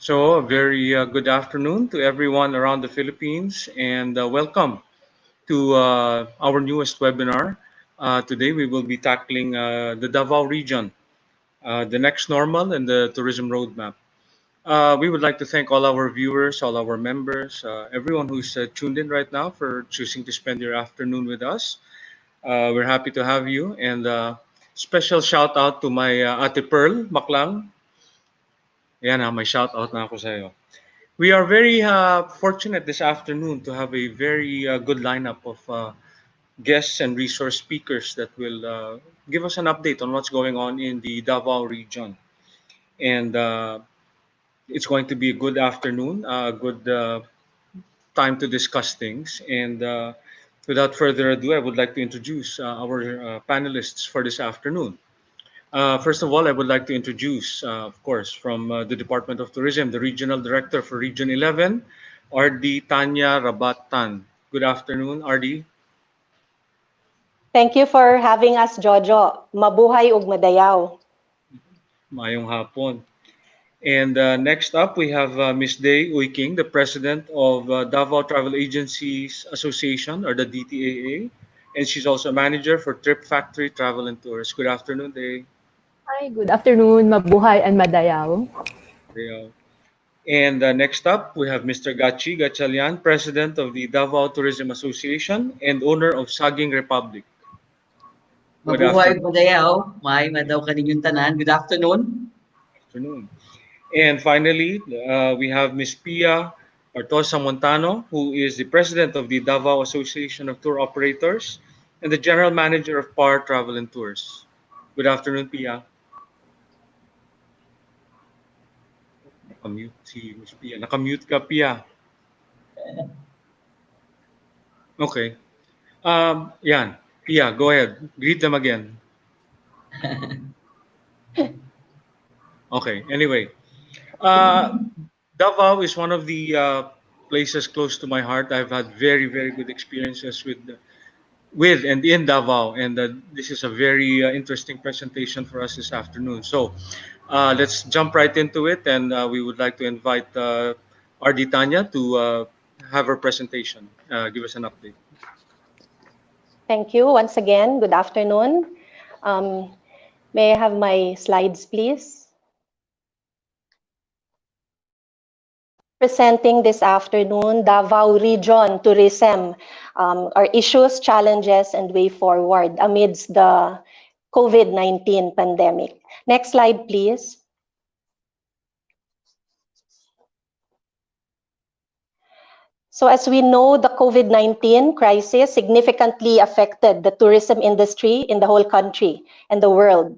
So, a very good afternoon to everyone around the Philippines, and welcome to our newest webinar. Today, we will be tackling the Davao region, the next normal, and the tourism roadmap. We would like to thank all our viewers, all our members, everyone who's tuned in right now for choosing to spend your afternoon with us. We're happy to have you, and special shout out to my Ate Pearl Maklang. Yan, may shout out na ako sa'yo. We are very fortunate this afternoon to have a very good lineup of guests and resource speakers that will give us an update on what's going on in the Davao region. And it's going to be a good afternoon, a good time to discuss things. And without further ado, I would like to introduce our panelists for this afternoon. First of all, I would like to introduce, of course, from the Department of Tourism, the Regional Director for Region 11, RD Tanya Rabatan. Good afternoon, RD. Thank you for having us, Jojo. Mabuhay ug madayaw. Mayong hapon. And next up, we have Ms. Day Uyking, the President of Davao Travel Agencies Association, or the DTAA. And she's also a manager for Trip Factory Travel and Tours. Good afternoon, Day. Hi, good afternoon, mabuhay and madayaw. Yeah. And next up, we have Mr. Gachi Gatchalian, President of the Davao Tourism Association and owner of Saging Republic. Good Mabuhay afternoon. madayaw, may madaw kaninyong tanan. Good afternoon. Afternoon. And finally, we have Ms. Pia Artosa Montano, who is the President of the Davao Association of Tour Operators and the General Manager of PAR Travel and Tours. Good afternoon, Pia. Nakamute si Ms. Pia. Nakamute ka, Pia. Okay. Yan. Pia, go ahead. Greet them again. Okay. Anyway, Davao is one of the places close to my heart. I've had very, very good experiences with and in Davao, and this is a very interesting presentation for us this afternoon. So let's jump right into it, and we would like to invite RD Tanya to have her presentation. Give us an update. Thank you once again. Good afternoon. May I have my slides, please? Presenting this afternoon, Davao Region Tourism, our issues, challenges, and way forward amidst the COVID-19 pandemic. Next slide, please. So as we know, the COVID-19 crisis significantly affected the tourism industry in the whole country and the world.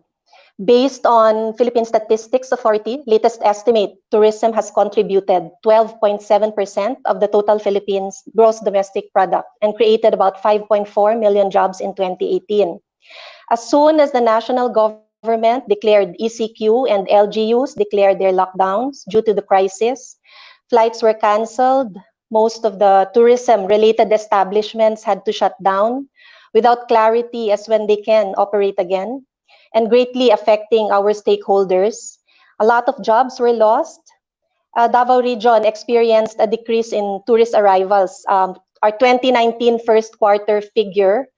Based on Philippine Statistics Authority latest estimate, tourism has contributed 12.7% of the total Philippines gross domestic product and created about 5.4 million jobs in 2018. As soon as the national government declared ECQ and LGUs declared their lockdowns due to the crisis, flights were canceled. Most of the tourism-related establishments had to shut down without clarity as when they can operate again, and greatly affecting our stakeholders. A lot of jobs were lost. Davao region experienced a decrease in tourist arrivals. Our 2019 first quarter figure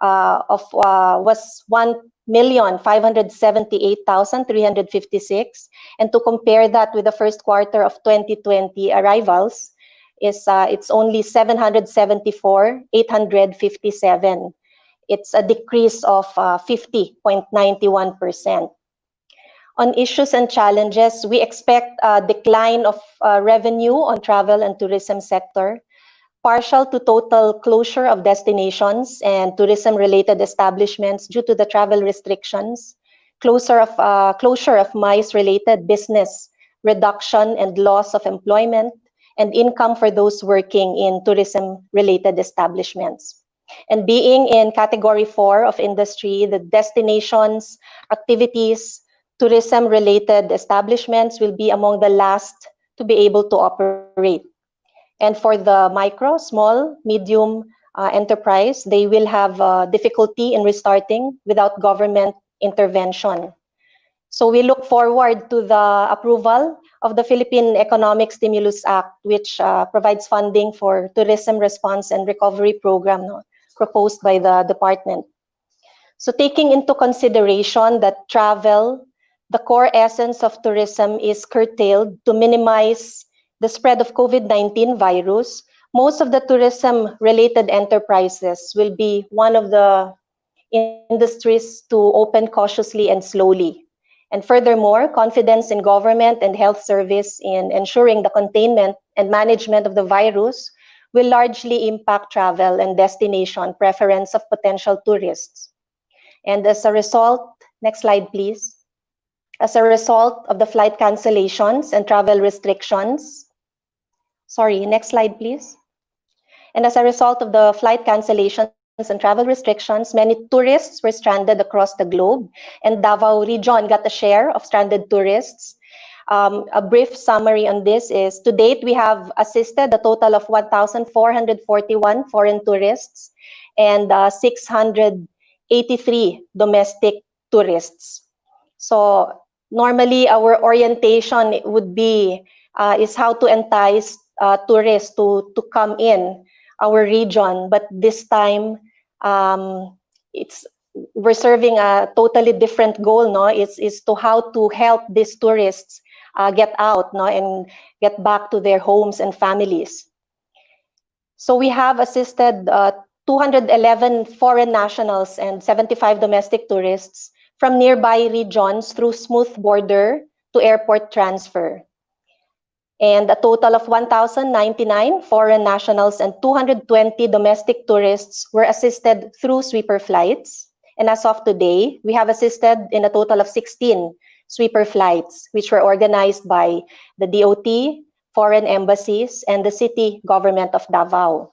was 1,578,356, and to compare that with the first quarter of 2020 arrivals, it's only 774,857. It's a decrease of 50.91%. On issues and challenges, we expect a decline of revenue on travel and tourism sector, partial to total closure of destinations and tourism-related establishments due to the travel restrictions, closure of MICE-related business, reduction and loss of employment, and income for those working in tourism-related establishments. And being in category 4 of industry, the destinations, activities, tourism-related establishments will be among the last to be able to operate. And for the micro, small, medium enterprise, they will have difficulty in restarting without government intervention. So we look forward to the approval of the Philippine Economic Stimulus Act, which provides funding for tourism response and recovery program, no, proposed by the department. So taking into consideration that travel, the core essence of tourism, is curtailed to minimize the spread of COVID-19 virus, most of the tourism-related enterprises will be one of the industries to open cautiously and slowly. And furthermore, confidence in government and health service in ensuring the containment and management of the virus will largely impact travel and destination preference of potential tourists. And as a result, next slide, please. As a result of the flight cancellations and travel restrictions, sorry, next slide, please. And as a result of the flight cancellations and travel restrictions, many tourists were stranded across the globe, and Davao region got a share of stranded tourists. A brief summary on this is, to date, we have assisted a total of 1,441 foreign tourists and 683 domestic tourists. So normally our orientation would be is how to entice tourists to come in our region, but this time we're serving a totally different goal, no? It's to how to help these tourists get out, no, and get back to their homes and families. So we have assisted 211 foreign nationals and 75 domestic tourists from nearby regions through smooth border to airport transfer. And a total of 1,099 foreign nationals and 220 domestic tourists were assisted through sweeper flights. And as of today, we have assisted in a total of 16 sweeper flights, which were organized by the DOT, foreign embassies, and the city government of Davao.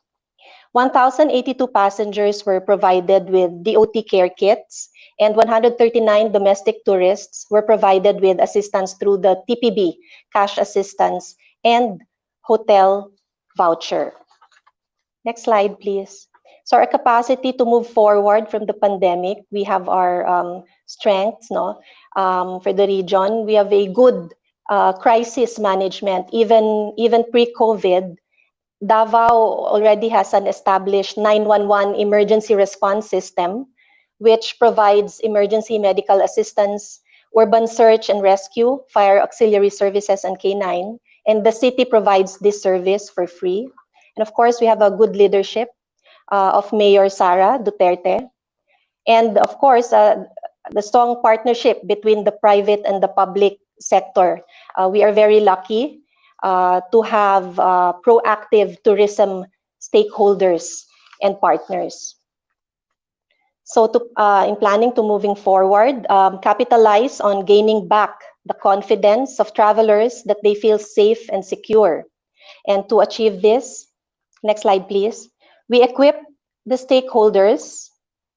1,082 passengers were provided with DOT care kits, and 139 domestic tourists were provided with assistance through the TPB, cash assistance, and hotel voucher. Next slide, please. So our capacity to move forward from the pandemic, we have our strengths, no? For the region, we have a good crisis management. Even pre-COVID, Davao already has an established 911 emergency response system, which provides emergency medical assistance, urban search and rescue, fire auxiliary services, and K9. And the city provides this service for free. And of course, we have a good leadership of Mayor Sara Duterte. And of course, the strong partnership between the private and the public sector. We are very lucky to have proactive tourism stakeholders and partners. So in planning to moving forward, capitalize on gaining back the confidence of travelers that they feel safe and secure. And to achieve this, next slide, please, we equip the stakeholders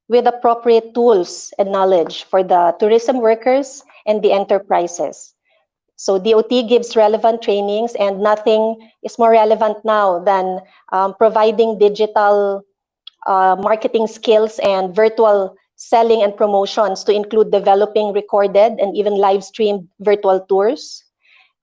with appropriate tools and knowledge for the tourism workers and the enterprises. So DOT gives relevant trainings, and nothing is more relevant now than providing digital marketing skills and virtual selling and promotions to include developing recorded and even live streamed virtual tours,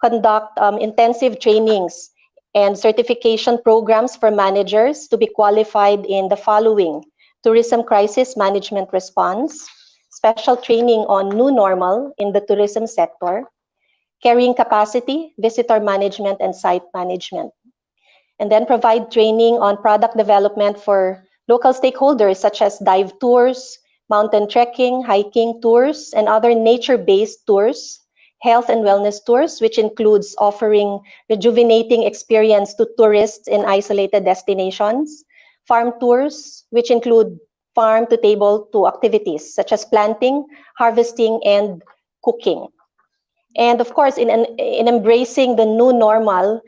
conduct intensive trainings and certification programs for managers to be qualified in the following: tourism crisis management response, special training on new normal in the tourism sector, carrying capacity, visitor management, and site management. And then provide training on product development for local stakeholders such as dive tours, mountain trekking, hiking tours, and other nature-based tours, health and wellness tours, which includes offering rejuvenating experience to tourists in isolated destinations, farm tours, which include farm-to-table to activities such as planting, harvesting, and cooking. And of course, in embracing the new normal,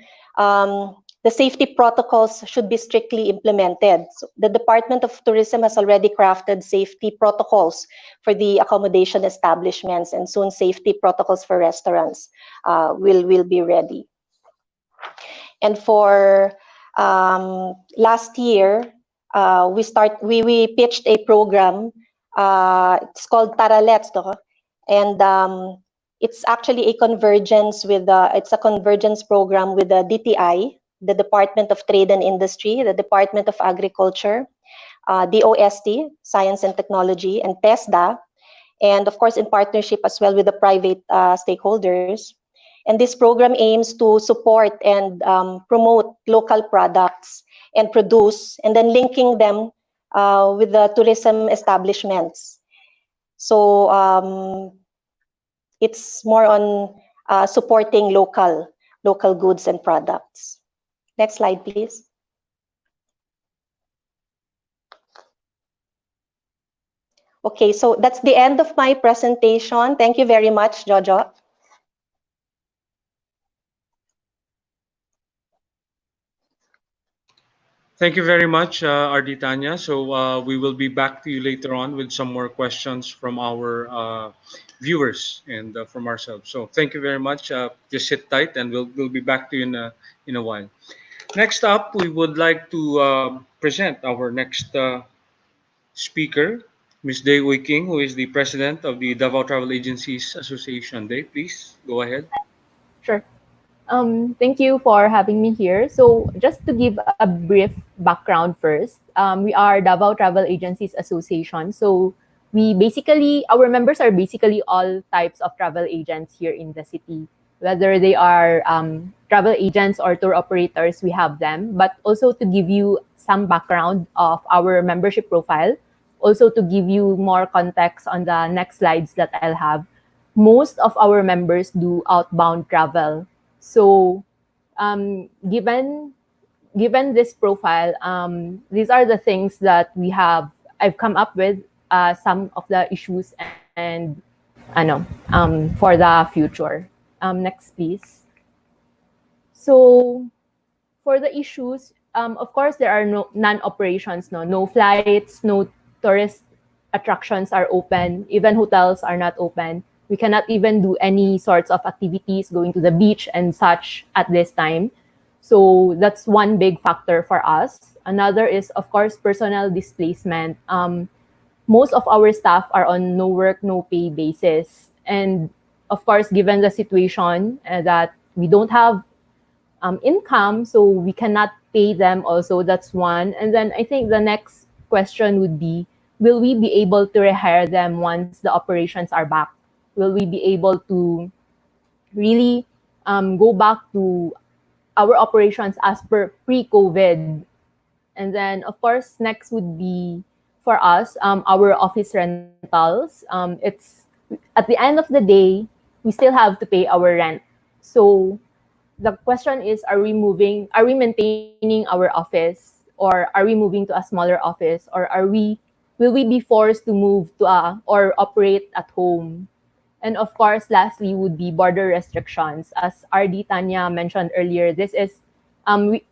the safety protocols should be strictly implemented. So the Department of Tourism has already crafted safety protocols for the accommodation establishments, and soon safety protocols for restaurants will be ready. And for last year, we pitched a program. It's called Tara Let's, and It's actually a convergence with it's a convergence program with the DTI, the Department of Trade and Industry, the Department of Agriculture, DOST, Science and Technology, and TESDA, and of course in partnership as well with the private stakeholders. And this program aims to support and promote local products and produce, and then linking them with the tourism establishments. So it's more on supporting local goods and products. Next slide, please. Okay, so that's the end of my presentation. Thank you very much, Jojo. Thank you very much, RD Tanya. So we will be back to you later on with some more questions from our viewers and from ourselves. So thank you very much. Just sit tight, and we'll be back to you in a while. Next up, we would like to present our next speaker, Ms. Day Uy King, who is the president of the Davao Travel Agencies Association. Day, please go ahead. Sure. Thank you for having me here. So just to give a brief background first, we are Davao Travel Agencies Association. So our members are basically all types of travel agents here in the city. Whether they are travel agents or tour operators, we have them. But also to give you some background of our membership profile, also to give you more context on the next slides that I'll have, most of our members do outbound travel. So, given this profile, these are the things that I've come up with some of the issues and for the future. Next, please. So, for the issues, of course, there are no non-operations, no flights, no tourist attractions are open, even hotels are not open. We cannot even do any sorts of activities, going to the beach and such at this time. So that's one big factor for us. Another is, of course, personnel displacement. Most of our staff are on no work, no pay basis. And of course, given the situation that we don't have income, so we cannot pay them also. That's one. And then I think the next question would be, will we be able to rehire them once the operations are back? Will we be able to really go back to our operations as per pre-COVID? And then, of course, next would be for us, our office rentals. It's at the end of the day, we still have to pay our rent. So the question is, are we maintaining our office, or are we moving to a smaller office, or will we be forced to move to or operate at home? And of course, lastly would be border restrictions. As RD Tanya mentioned earlier, this is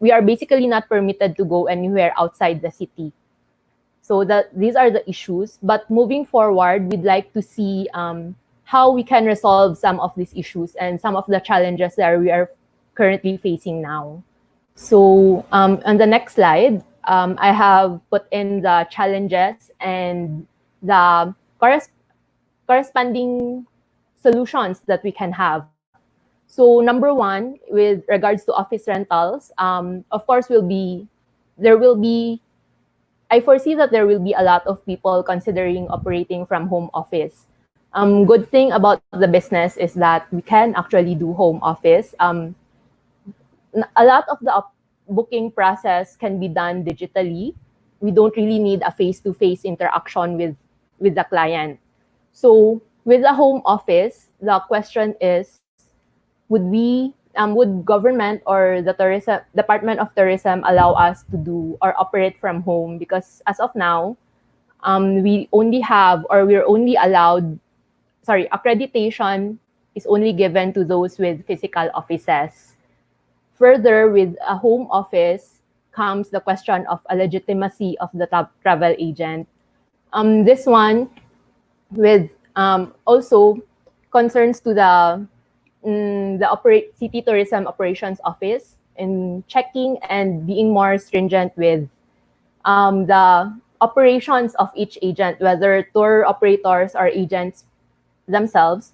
we are basically not permitted to go anywhere outside the city. So these are the issues. But moving forward, we'd like to see how we can resolve some of these issues and some of the challenges that we are currently facing now. So on the next slide, I have put in the challenges and the corresponding solutions that we can have. So number one, with regards to office rentals, of course, I foresee that there will be a lot of people considering operating from home office. Good thing about the business is that we can actually do home office. A lot of the booking process can be done digitally. We don't really need a face-to-face interaction with the client. So with the home office, the question is, would government or the Department of Tourism allow us to do or operate from home? Because as of now, we're only allowed, accreditation is only given to those with physical offices. Further, with a home office comes the question of a legitimacy of the travel agent. This one with also concerns to the City Tourism Operations Office in checking and being more stringent with the operations of each agent, whether tour operators or agents themselves,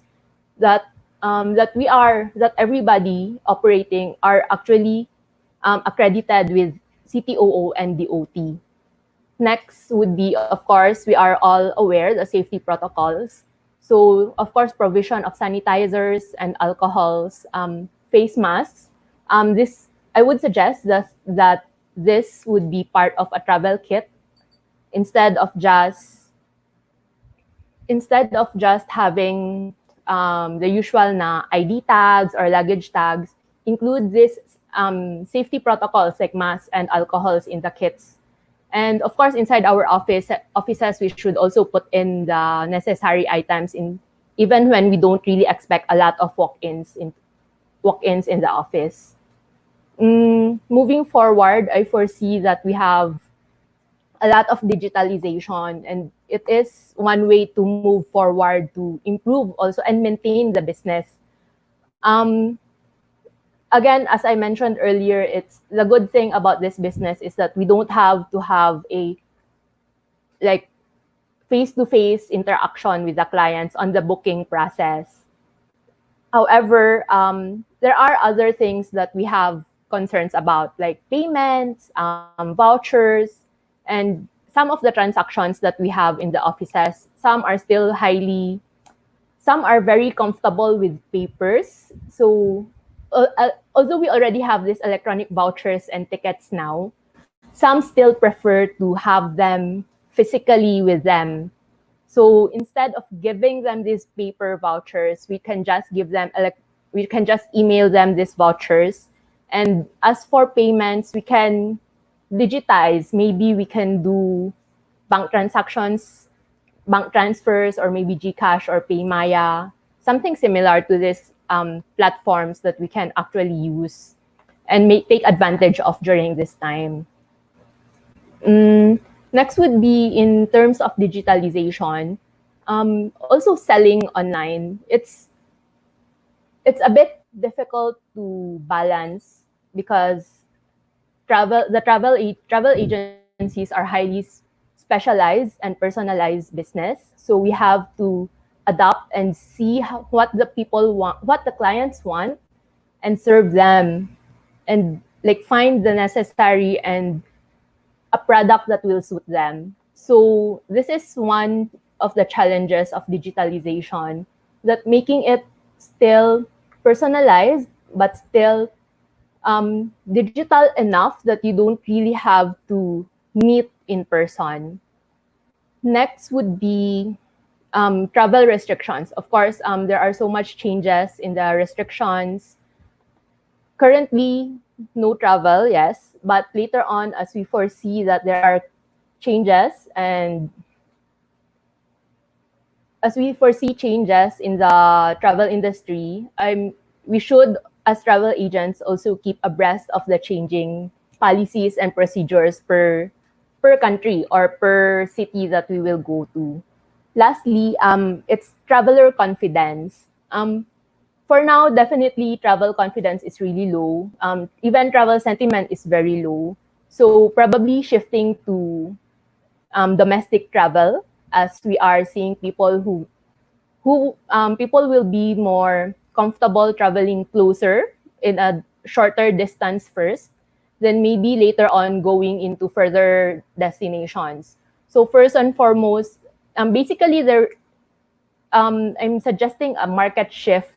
that that everybody operating are actually accredited with CTOO and DOT. Next would be, of course, we are all aware the safety protocols. So, of course, provision of sanitizers and alcohols, face masks. This I would suggest that this would be part of a travel kit instead of just having the usual na ID tags or luggage tags. Include this safety protocols like masks and alcohols in the kits. And of course, inside our offices, we should also put in the necessary items in, even when we don't really expect a lot of walk-ins in the office. Moving forward, I foresee that we have a lot of digitalization, and it is one way to move forward to improve also and maintain the business. Again, as I mentioned earlier, it's the good thing about this business is that we don't have to have a like face-to-face interaction with the clients on the booking process. However, there are other things that we have concerns about, like payments, vouchers, and some of the transactions that we have in the offices. Some are very comfortable with papers. So, although we already have these electronic vouchers and tickets now, some still prefer to have them physically with them. So instead of giving them these paper vouchers, we can just email them these vouchers. And as for payments, we can digitize. Maybe we can do bank transactions, bank transfers, or maybe GCash or Paymaya, something similar to these platforms that we can actually use and take advantage of during this time. Next would be in terms of digitalization, also selling online. It's a bit difficult to balance because travel agencies are highly specialized and personalized business. So we have to adapt and see what the people want, what the clients want, and serve them, and like find the necessary and a product that will suit them. So this is one of the challenges of digitalization, that making it still personalized but still digital enough that you don't really have to meet in person. Next would be travel restrictions. Of course, there are so much changes in the restrictions. Currently, no travel, yes, but later on, as we foresee that there are changes, and as we foresee changes in the travel industry, we should, as travel agents, also keep abreast of the changing policies and procedures per country or per city that we will go to. Lastly, it's traveler confidence. For now, definitely travel confidence is really low. Even travel sentiment is very low. So probably shifting to domestic travel, as we are seeing people people will be more comfortable traveling closer in a shorter distance first, then maybe later on going into further destinations. So first and foremost, basically I'm suggesting a market shift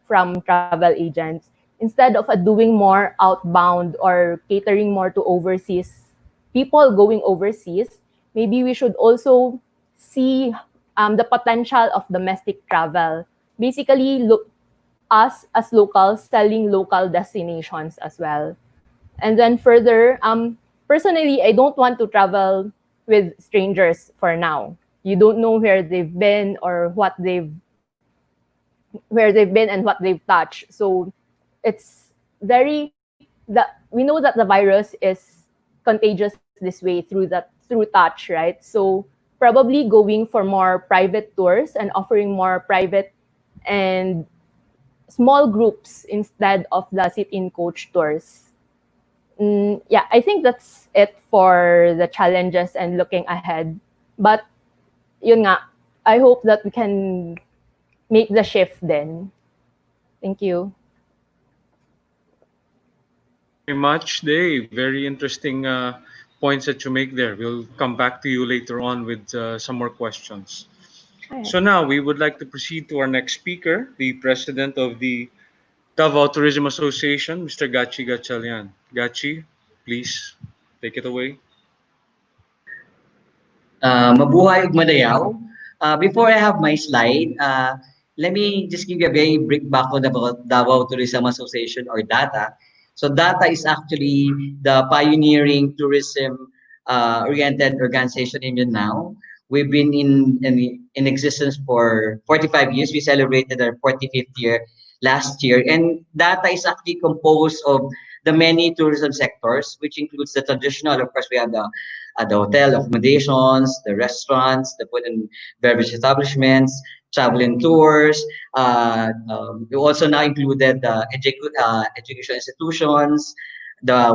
from travel agents. Instead of doing more outbound or catering more to overseas people going overseas, maybe we should also see the potential of domestic travel. Basically, look us as locals selling local destinations as well. And then further, personally, I don't want to travel with strangers for now. You don't know where they've been or where they've been and what they've touched. So it's we know that the virus is contagious this way through touch, right? So probably going for more private tours and offering more private and small groups instead of the sit-in coach tours. Yeah, I think that's it for the challenges and looking ahead. But yun nga, I hope that we can make the shift then. Thank you. Very much, Dave. Very interesting points that you make there. We'll come back to you later on with some more questions. All right. So now we would like to proceed to our next speaker, the president of the Davao Tourism Association, Mr. Gachi Gatchalian. Gachi, please take it away. Mabuhay ug madayaw. Before I have my slide, let me just give you a very brief background about Davao Tourism Association or DATA. So DATA is actually the pioneering tourism oriented organization in Mindanao. We've been in existence for 45 years. We celebrated our 45th year last year. And DATA is actually composed of the many tourism sectors, which includes the traditional, of course, we have the hotel accommodations, the restaurants, the food and beverage establishments, travel and tours. We also now included the education institutions, the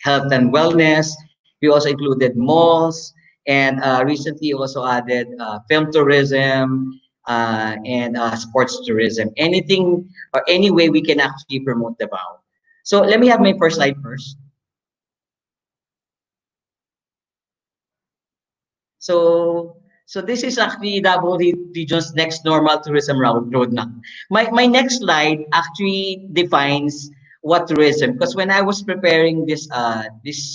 health and wellness. We also included malls, and recently also added film tourism and sports tourism. Anything or any way we can actually promote the Davao. So let me have my first slide first. So this is actually Davao region's next normal tourism roadmap. My next slide actually defines what tourism, because when I was preparing this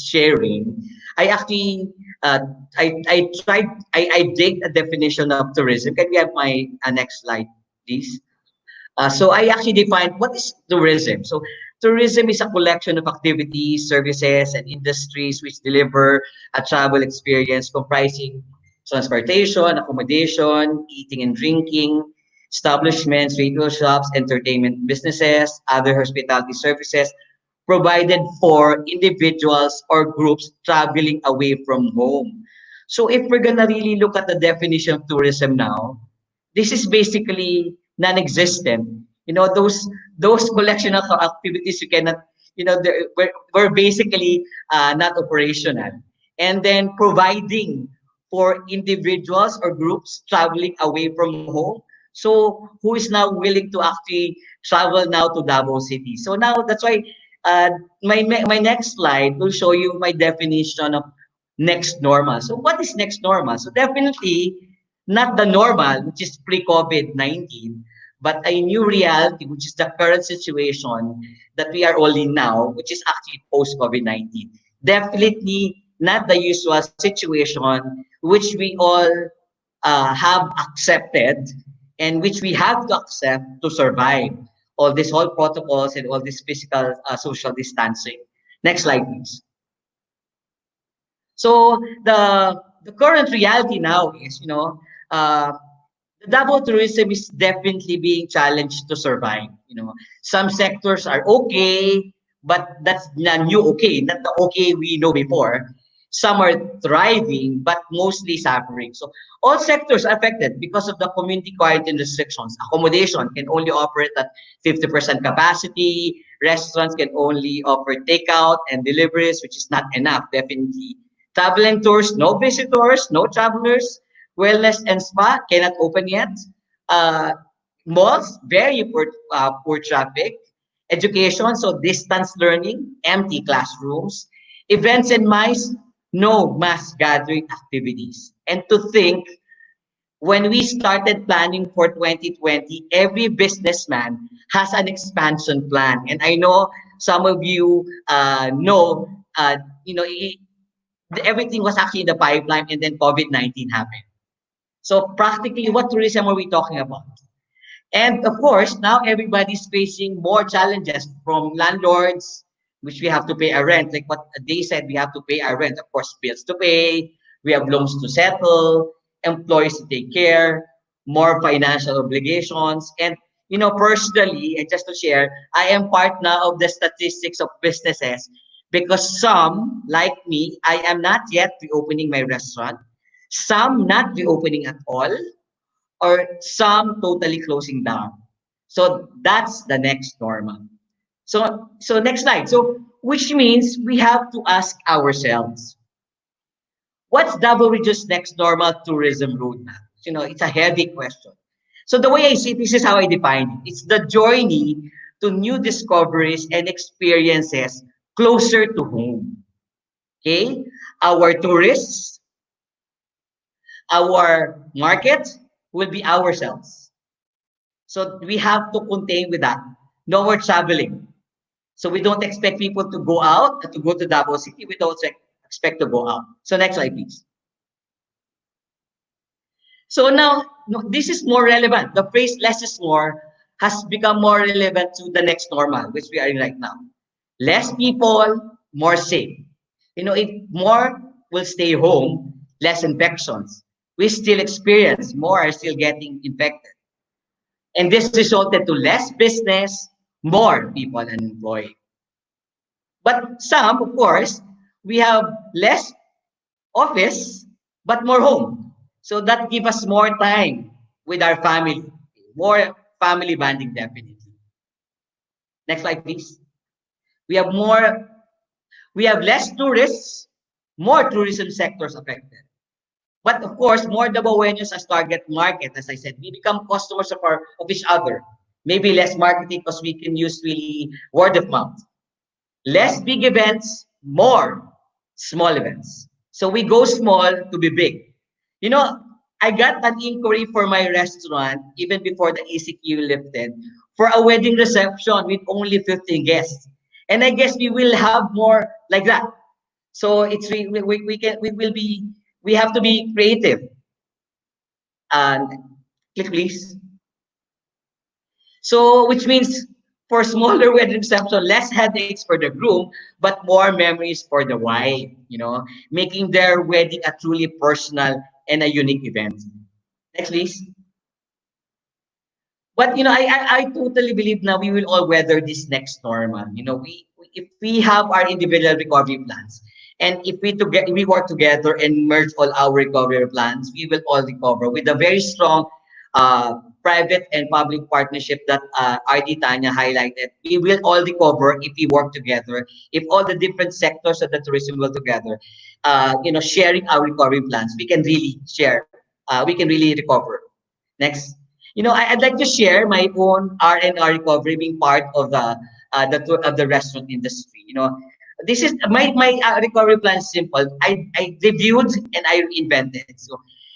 sharing, I actually I tried I did a definition of tourism. Can we have my next slide, please? So I actually defined what is tourism. So tourism is a collection of activities, services, and industries which deliver a travel experience comprising transportation, accommodation, eating and drinking, establishments, retail shops, entertainment businesses, other hospitality services provided for individuals or groups traveling away from home. So if we're gonna really look at the definition of tourism now, this is basically non-existent. You know, those collection of activities you cannot, you know, we're basically not operational. And then providing for individuals or groups traveling away from home. So who is now willing to actually travel now to Davao City? So now that's why uh, my next slide will show you my definition of next normal. So what is next normal? So definitely not the normal, which is pre-COVID-19, but a new reality, which is the current situation that we are all in now, which is actually post-COVID-19. Definitely not the usual situation which we all have accepted and which we have to accept to survive all these whole protocols and all this physical social distancing. Next slide, please. So the current reality now is, uh, the Davao tourism is definitely being challenged to survive. You know, some sectors are okay, but that's the new okay, not the okay we know before. Some are thriving, but mostly suffering. So all sectors are affected because of the community quarantine restrictions. Accommodation can only operate at 50% capacity. Restaurants can only offer takeout and deliveries, which is not enough, definitely. Travel and tours, no visitors, no travelers. Wellness and spa cannot open yet. Uh, Malls, very poor traffic. Education, so distance learning, empty classrooms. Events and MICE, no mass gathering activities. And to think, when we started planning for 2020, every businessman has an expansion plan. And I know some of you know, you know, everything was actually in the pipeline, and then COVID-19 happened. So practically, what tourism are we talking about? And of course, now everybody's facing more challenges from landlords, which we have to pay our rent. Like what they said, we have to pay our rent. Of course, bills to pay, we have loans to settle, employees to take care, more financial obligations. And, you know, personally, and just to share, I am part now of the statistics of businesses because some, like me, I am not yet reopening my restaurant, some not reopening at all, or some totally closing down. So that's the next normal. So next slide. So which means we have to ask ourselves, what's Davao Region's next normal tourism roadmap? You know, it's a heavy question. So the way I see it, this is how I define it. It's the journey to new discoveries and experiences closer to home. Okay? Our tourists, our market will be ourselves. So we have to contain with that. No more traveling. So we don't expect people to go out, to go to Davao City. We don't expect to go out. So next slide, please. So now, no, this is more relevant. The phrase less is more has become more relevant to the next normal, which we are in right now. Less people, more safe. You know, if more will stay home, less infections. We still experience more are still getting infected. And this resulted to less business, more people unemployed. But some, of course, we have less office, but more home. So that give us more time with our family, more family bonding definitely. Next slide, please. We have more, we have less tourists, more tourism sectors affected. But of course, more Dabaweños as target market, as I said, we become customers of each other. Maybe less marketing because we can use really word of mouth. Less big events, more small events. So we go small to be big. You know, I got an inquiry for my restaurant even before the ECQ lifted for a wedding reception with only 15 guests. And I guess we will have more like that. So it's we have to be creative. And click please. So, which means for smaller wedding reception, less headaches for the groom, but more memories for the wife, you know, making their wedding a truly personal and a unique event. Next, please. But you know, I totally believe now we will all weather this next normal. You know, if we have our individual recovery plans, and if we work together and merge all our recovery plans, we will all recover with a very strong private and public partnership that RD Tanya highlighted. We will all recover if we work together. If all the different sectors of the tourism will together, you know, sharing our recovery plans, we can really share. We can really recover. Next. You know, I'd like to share my own R&R recovery being part of the restaurant industry. You know, this is my recovery plan is simple. I reviewed and I reinvented.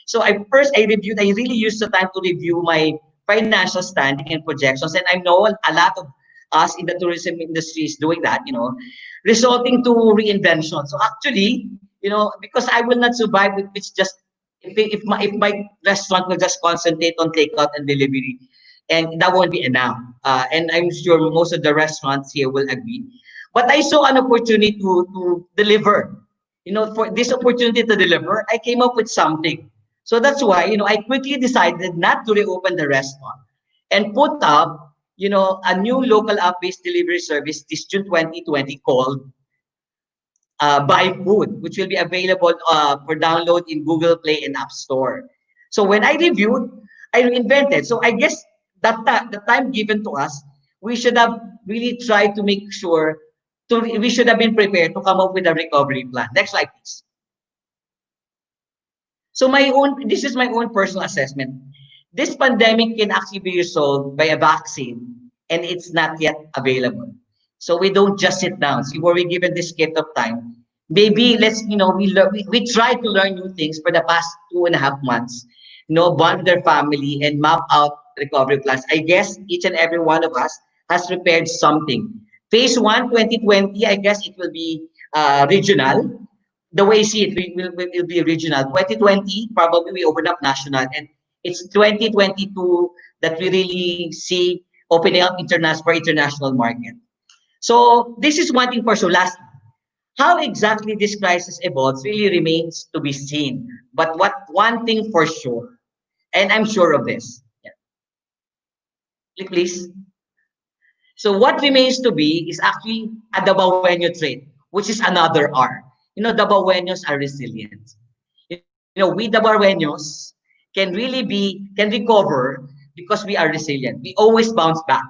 So I reviewed. I really used the time to review my financial standing and projections, and I know a lot of us in the tourism industry is doing that. You know, resulting to reinvention. So actually, you know, because I will not survive with it's just if my restaurant will just concentrate on takeout and delivery, and that won't be enough. And I'm sure most of the restaurants here will agree. But I saw an opportunity to deliver. You know, for this opportunity to deliver, I came up with something. So that's why, you know, I quickly decided not to reopen the restaurant and put up, you know, a new local app-based delivery service this June 2020 called Buy Food, which will be available for download in Google Play and App Store. So when I reviewed, I invented. So I guess the time given to us, we should have really tried to make sure we should have been prepared to come up with a recovery plan. Next slide, please. So this is my own personal assessment. This pandemic can actually be resolved by a vaccine, and it's not yet available. So we don't just sit down. See, were we given this gift of time? Maybe let's, you know, we try to learn new things for the past 2.5 months. You know, bond with their family and map out recovery plans. I guess each and every one of us has prepared something. Phase 1, 2020, I guess it will be regional. The way I see it, will be regional. 2020, probably we open up national. And it's 2022 that we really see opening up international market. So this is one thing for sure. Last, how exactly this crisis evolves really remains to be seen. But what one thing for sure, and I'm sure of this. Yeah. Click, please. So what remains to be is actually a Dabawenyo trait, which is another R. You know, Dabawenyos are resilient. You know, we Dabawenyos can recover because we are resilient. We always bounce back.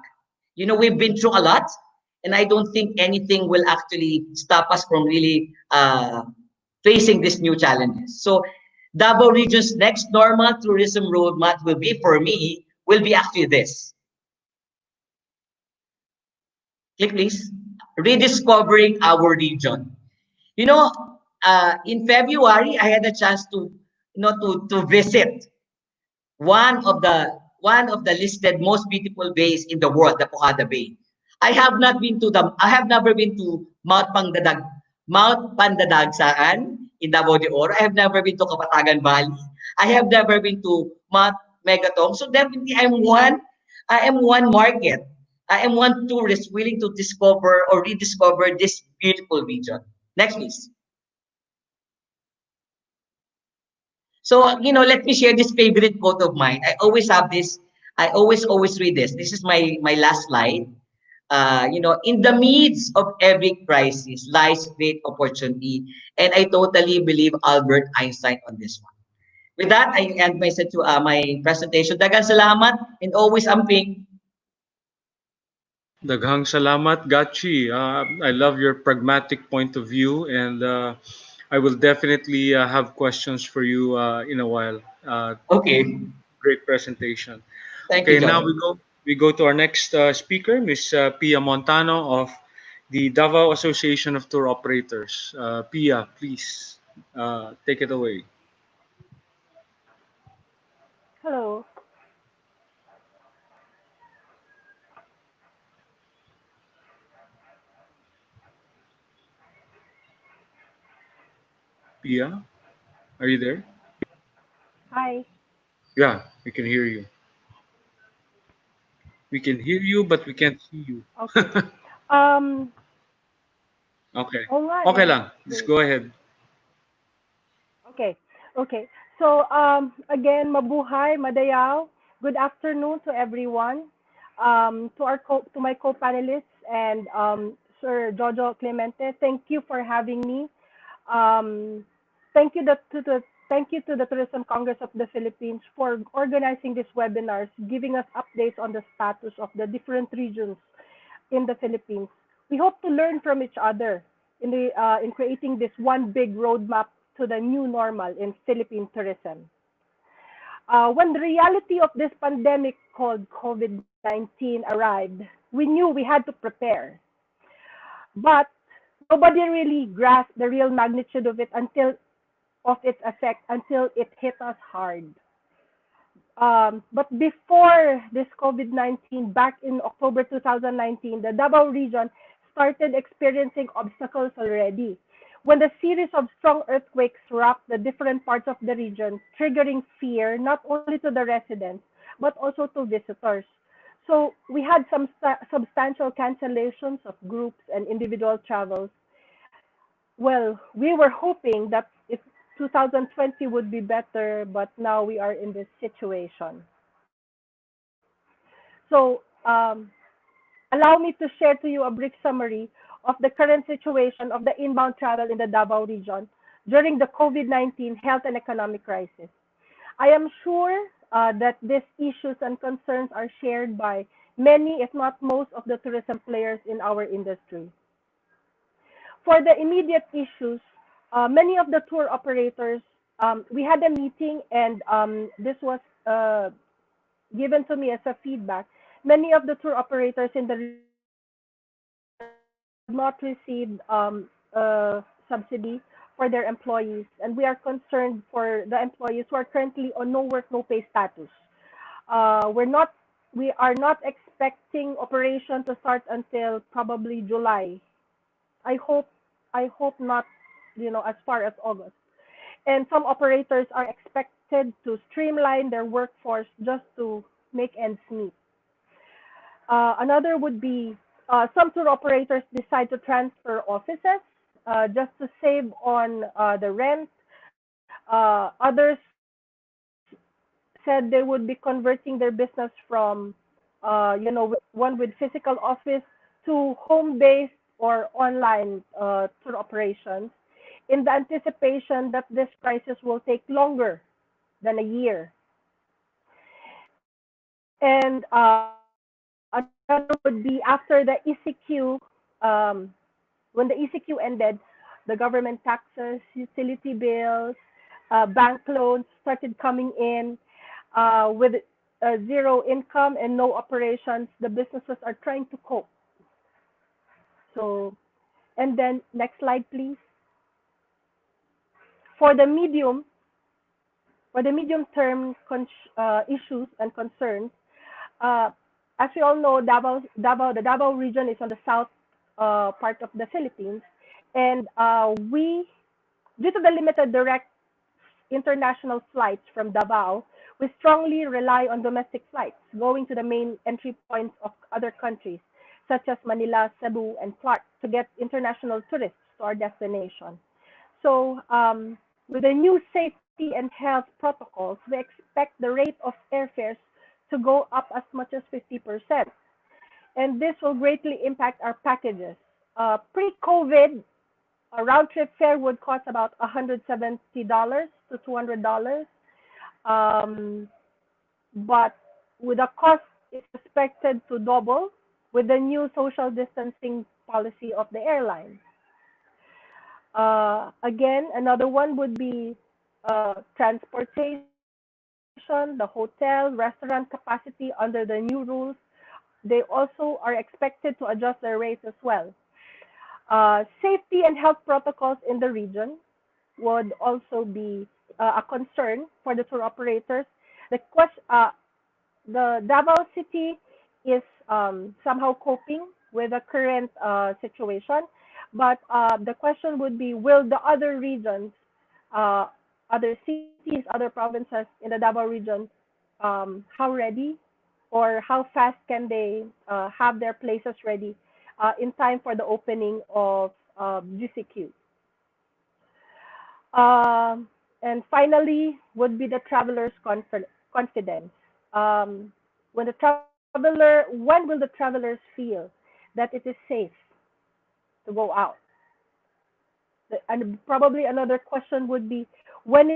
You know, we've been through a lot, and I don't think anything will actually stop us from really facing these new challenges. So Davao region's next normal tourism roadmap will be, for me, will be actually this. Click please. Rediscovering our region. You know, in February, I had a chance to, to visit one of the listed most beautiful bays in the world, the Pocada Bay. I have never been to Mount Pandadagsaan in Davao de Oro. I have never been to Kapatagan Valley. I have never been to Mount Megatong. So definitely I am one market. I am one tourist willing to discover or rediscover this beautiful region. Next please. So, let me share this favorite quote of mine. I always have this. I always read this. This is my last slide. In the midst of every crisis lies great opportunity, and I totally believe Albert Einstein on this one. With that, I end my presentation. Dagan salamat and always amping. Daghang salamat, Gachi. I love your pragmatic point of view, and I will definitely have questions for you in a while. Okay. Great presentation. Thank you, Okay, now John. we go to our next speaker, Miss Pia Montano of the Davao Association of Tour Operators. Pia, please take it away. Hello. Pia, are you there? Hi. Yeah, we can hear you. We can hear you, but we can't see you. Okay. Um, Okay. Oo nga Okay eh. lang. Just Wait. go ahead. Okay. Okay. So, again, mabuhay, madayaw. Good afternoon to everyone. To my co-panelists and Sir Jojo Clemente, thank you for having me. Um, thank you thank you to the Tourism Congress of the Philippines for organizing these webinars, giving us updates on the status of the different regions in the Philippines. We hope to learn from each other in creating this one big roadmap to the new normal in Philippine tourism. When the reality of this pandemic called COVID-19 arrived, we knew we had to prepare, but nobody really grasped the real magnitude of its effect until it hit us hard. But before this COVID-19, back in October 2019, the Davao region started experiencing obstacles already. When the series of strong earthquakes rocked the different parts of the region, triggering fear not only to the residents, but also to visitors. So we had some substantial cancellations of groups and individual travels. Well, we were hoping that if 2020 would be better, but now we are in this situation. So, allow me to share to you a brief summary of the current situation of the inbound travel in the Davao region during the COVID-19 health and economic crisis. I am sure that these issues and concerns are shared by many, if not most, of the tourism players in our industry. For the immediate issues, many of the tour operators, we had a meeting and this was given to me as a feedback. Many of the tour operators in the region have not received subsidy for their employees, and we are concerned for the employees who are currently on no work, no pay status. We're not, we are not expecting operation to start until probably July. I hope, I hope not, as far as August. And some operators are expected to streamline their workforce just to make ends meet. Another would be some tour operators decide to transfer offices just to save on the rent. Others said they would be converting their business from, one with physical office to home-based or online tour operations in the anticipation that this crisis will take longer than a year. And another would be after the ECQ, um, when the ECQ ended, the government taxes, utility bills, bank loans started coming in with zero income and no operations, the businesses are trying to cope. So, and then next slide, please. For the medium, for the medium-term issues and concerns, uh, as we all know, the Davao region is on the south part of the Philippines, and due to the limited direct international flights from Davao, we strongly rely on domestic flights going to the main entry points of other countries, such as Manila, Cebu, and Clark, to get international tourists to our destination. So, with the new safety and health protocols, we expect the rate of airfares to go up as much as 50%. And this will greatly impact our packages. Pre-COVID, a round trip fare would cost about $170 to $200. Um, but with the cost is expected to double with the new social distancing policy of the airline. Again, another one would be transportation, the hotel, restaurant capacity under the new rules. They also are expected to adjust their rates as well. Safety and health protocols in the region would also be a concern for the tour operators. The question, the Davao City is somehow coping with the current situation, but the question would be, will the other regions, uh, other cities, other provinces in the Davao region, how ready or how fast can they have their places ready in time for the opening of GCQ? And finally, would be the traveler's confidence. When the when will the travelers feel that it is safe to go out? And probably another question would be, when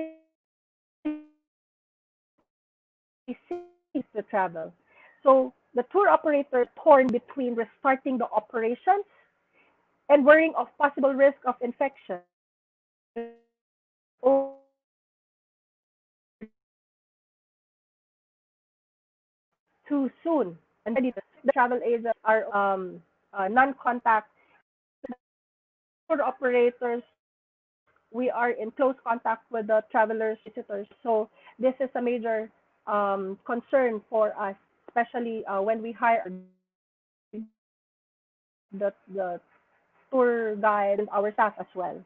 is it safe to travel? So the tour operator is torn between restarting the operations and worrying of possible risk of infection too soon. And then the travel agents are non-contact tour operators. We are in close contact with the travelers, visitors. So this is a major concern for us, especially when we hire the tour guide and our staff as well.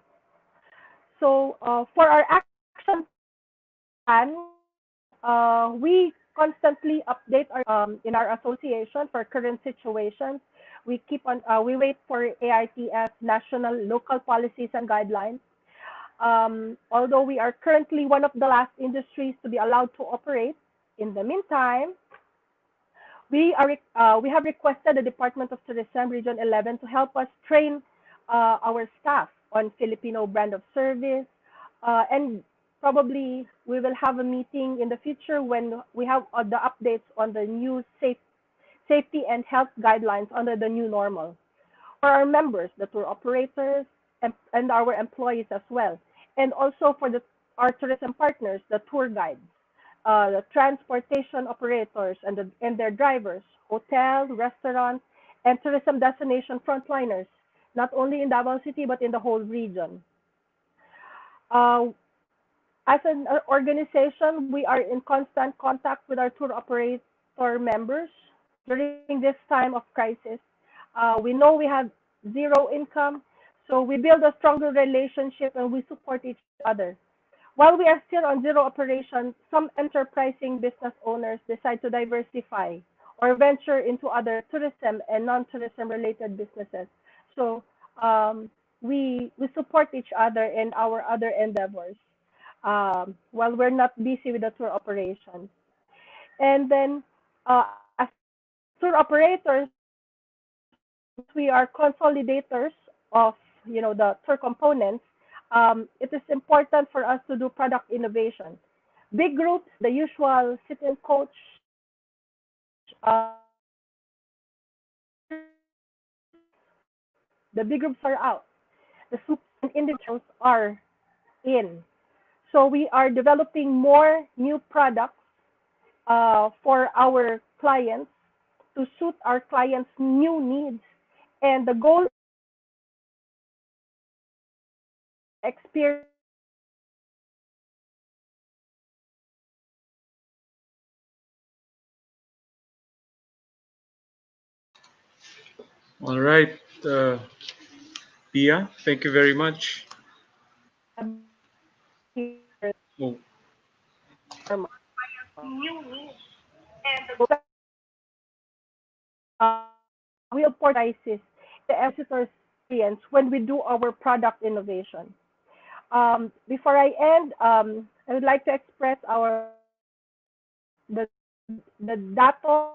So for our action plan, we constantly update in our association for current situations. We keep on we wait for AITF national local policies and guidelines. Although we are currently one of the last industries to be allowed to operate, in the meantime, we have requested the Department of Tourism Region 11 to help us train our staff on Filipino brand of service, and probably we will have a meeting in the future when we have the updates on the new safety and health guidelines under the new normal for our members, the tour operators, and our employees as well, and also for our tourism partners, the tour guides, the transportation operators and their drivers, hotel, restaurants, and tourism destination frontliners, not only in Davao City but in the whole region. Uh, as an organization, we are in constant contact with our tour operator members during this time of crisis. We know we have zero income, so we build a stronger relationship and we support each other. While we are still on zero operations, some enterprising business owners decide to diversify or venture into other tourism and non-tourism related businesses. So we support each other in our other endeavors while we're not busy with the tour operations. And then as tour operators, we are consolidators of the tour components. It is important for us to do product innovation. Big groups, the usual sit-in coach, the big groups are out. The super and individuals are in. So we are developing more new products for our clients to suit our clients' new needs. And the goal is experience All right, Pia, thank you very much. Oh, will crisis the visitor's experience when we do our product innovation. Before I end, I would like to express the the Dato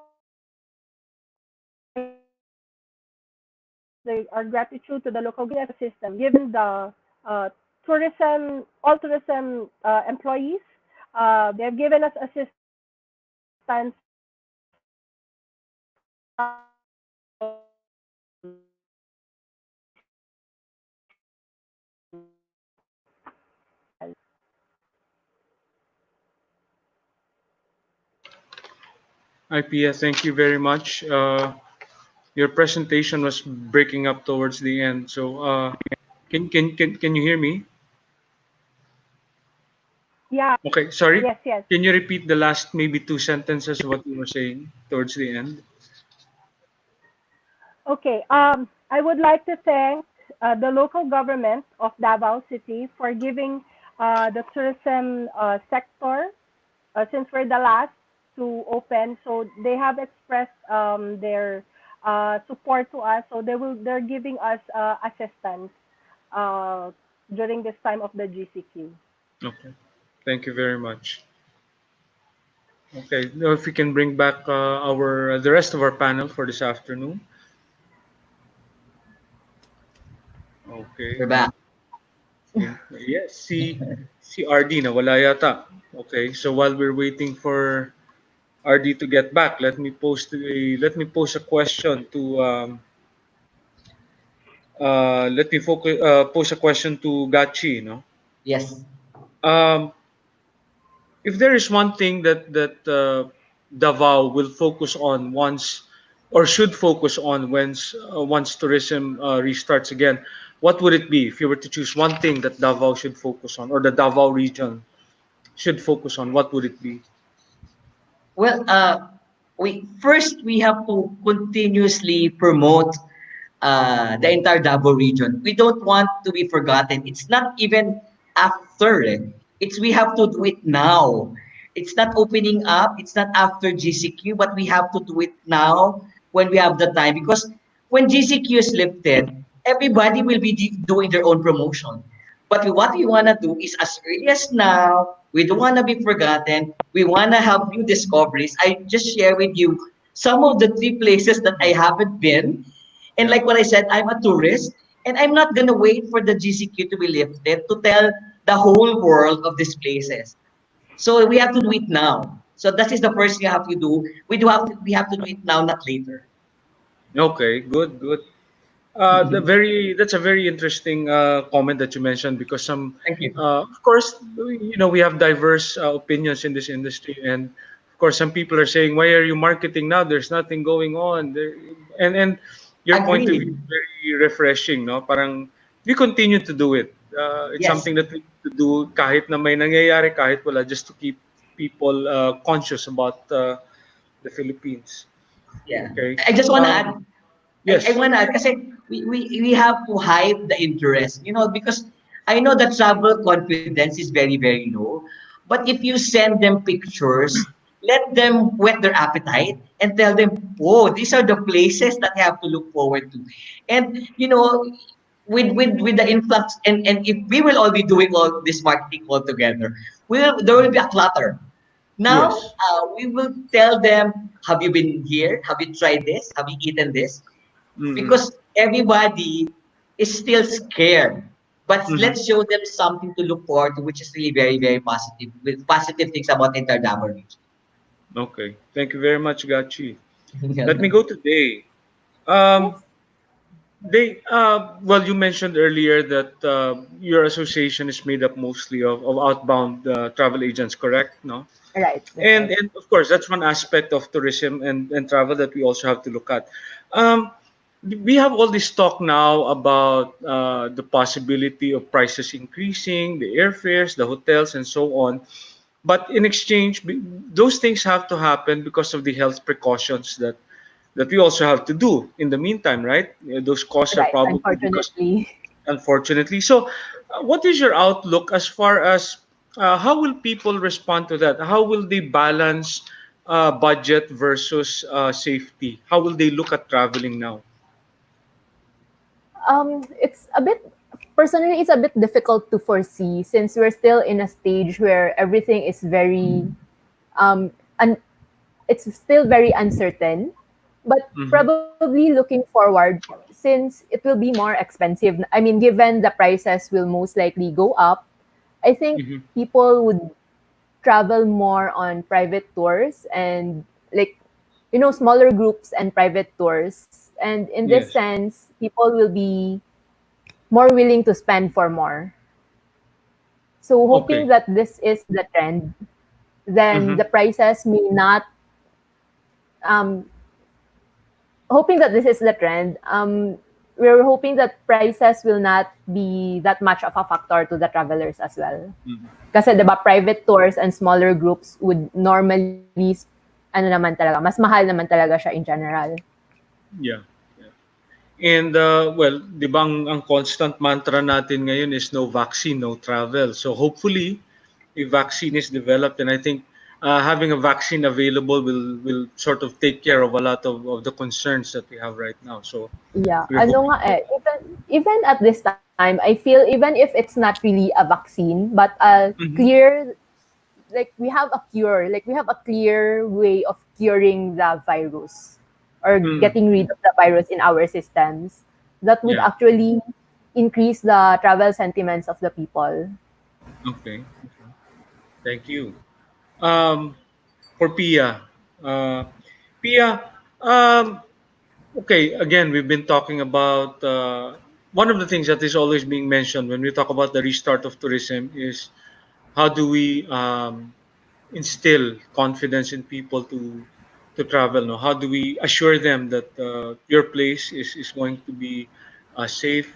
our gratitude to the local government system, given the tourism employees. They have given us assistance hi, Pia, thank you very much. Your presentation was breaking up towards the end, so can you hear me? Yeah, Okay, sorry. yes, yes. Can you repeat the last maybe two sentences of what you were saying towards the end? Okay. I would like to thank the local government of Davao City for giving the tourism sector, since we're the last to open, so they have expressed their support to us. So they're giving us assistance uh, during this time of the GCQ. Okay, thank you very much. Okay, now if we can bring back our the rest of our panel for this afternoon. Okay. We're back. Yes, si RD na wala yata. Okay, so while we're waiting for RD to get back, let me pose a question to let me focus pose a question to Gachi, no? Yes. Um, if there is one thing that Davao will focus on once or should focus on once tourism restarts again, what would it be if you were to choose one thing that Davao should focus on or the Davao region should focus on? What would it be? Well, we have to continuously promote the entire Davao region. We don't want to be forgotten. It's not even after. It's we have to do it now. It's not opening up. It's not after GCQ, but we have to do it now when we have the time. Because when GCQ is lifted, everybody will be doing their own promotion. But what we want to do is as early as now. We don't want to be forgotten. We want to have new discoveries. I just share with you some of the three places that I haven't been, and Yeah. like what I said, I'm a tourist, and I'm not gonna wait for the GCQ to be lifted to tell the whole world of these places. So we have to do it now. So that is the first thing you have to do. We have to do it now, not later. Okay. Good. Good. That's a very interesting comment that you mentioned because Thank you. of course, we have diverse opinions in this industry, and of course, some people are saying, "Why are you marketing now? There's nothing going on." And your point of view Agree. is very refreshing, no? Parang we continue to do it. It's Yes. something that we need to do kahit na may nangyayari, kahit wala, just to keep people conscious about the Philippines. Yeah. Okay. I just want to add. I Yes. want to add kasi we have to hype the interest, because I know that travel confidence is very, very low. But if you send them pictures, let them whet their appetite and tell them, oh, these are the places that I have to look forward to. And, with the influx, and if we will all be doing all this marketing all together, there will be a clutter. Now, Yes. we will tell them, have you been here? Have you tried this? Have you eaten this? Mm-hmm. Because everybody is still scared. But Mm-hmm. let's show them something to look forward to, which is really very, very positive, with positive things about the entire Davao region. Okay. Thank you very much, Gachi. Let me Welcome. go to Day. Um, Yes. Day, well, you mentioned earlier that your association is made up mostly of outbound travel agents, correct? No? Right, that's and right. and of course that's one aspect of tourism and travel that we also have to look at. Um, we have all this talk now about the possibility of prices increasing, the airfares, the hotels, and so on. But in exchange, those things have to happen because of the health precautions that we also have to do in the meantime, right? Those costs are Right, probably because, unfortunately. unfortunately. So, what is your outlook as far as how will people respond to that? How will they balance budget versus safety? How will they look at traveling now? It's a bit personally, it's a bit difficult to foresee since we're still in a stage where everything is very um un- it's still very uncertain. But Mm-hmm. probably looking forward, since it will be more expensive, I mean, given the prices will most likely go up, I think Mm-hmm. people would travel more on private tours and, like, smaller groups and private tours. And in this Yes. sense, people will be more willing to spend for more. So hoping Okay. that this is the trend, then Mm-hmm. the prices may not um hoping that this is the trend. We're hoping that prices will not be that much of a factor to the travelers as well. Mm-hmm. Kasi 'di ba private tours and smaller groups would normally ano naman talaga, mas mahal naman talaga siya in general. Yeah. Yeah. And well, 'di ba ang constant mantra natin ngayon is no vaccine, no travel. So hopefully a vaccine is developed, and I think having a vaccine available will sort of take care of a lot of the concerns that we have right now. So Yeah, we're ano hoping nga for eh, even at this time, I feel even if it's not really a vaccine, but a Mhm. clear, like we have a clear way of curing the virus or Mm. getting rid of the virus in our systems that would Yeah. actually increase the travel sentiments of the people. Okay. Okay. Thank you. Um, for Pia, uh, Pia, um, okay. Again, we've been talking about one of the things that is always being mentioned when we talk about the restart of tourism is how do we instill confidence in people to travel, no? How do we assure them that your place is going to be safe,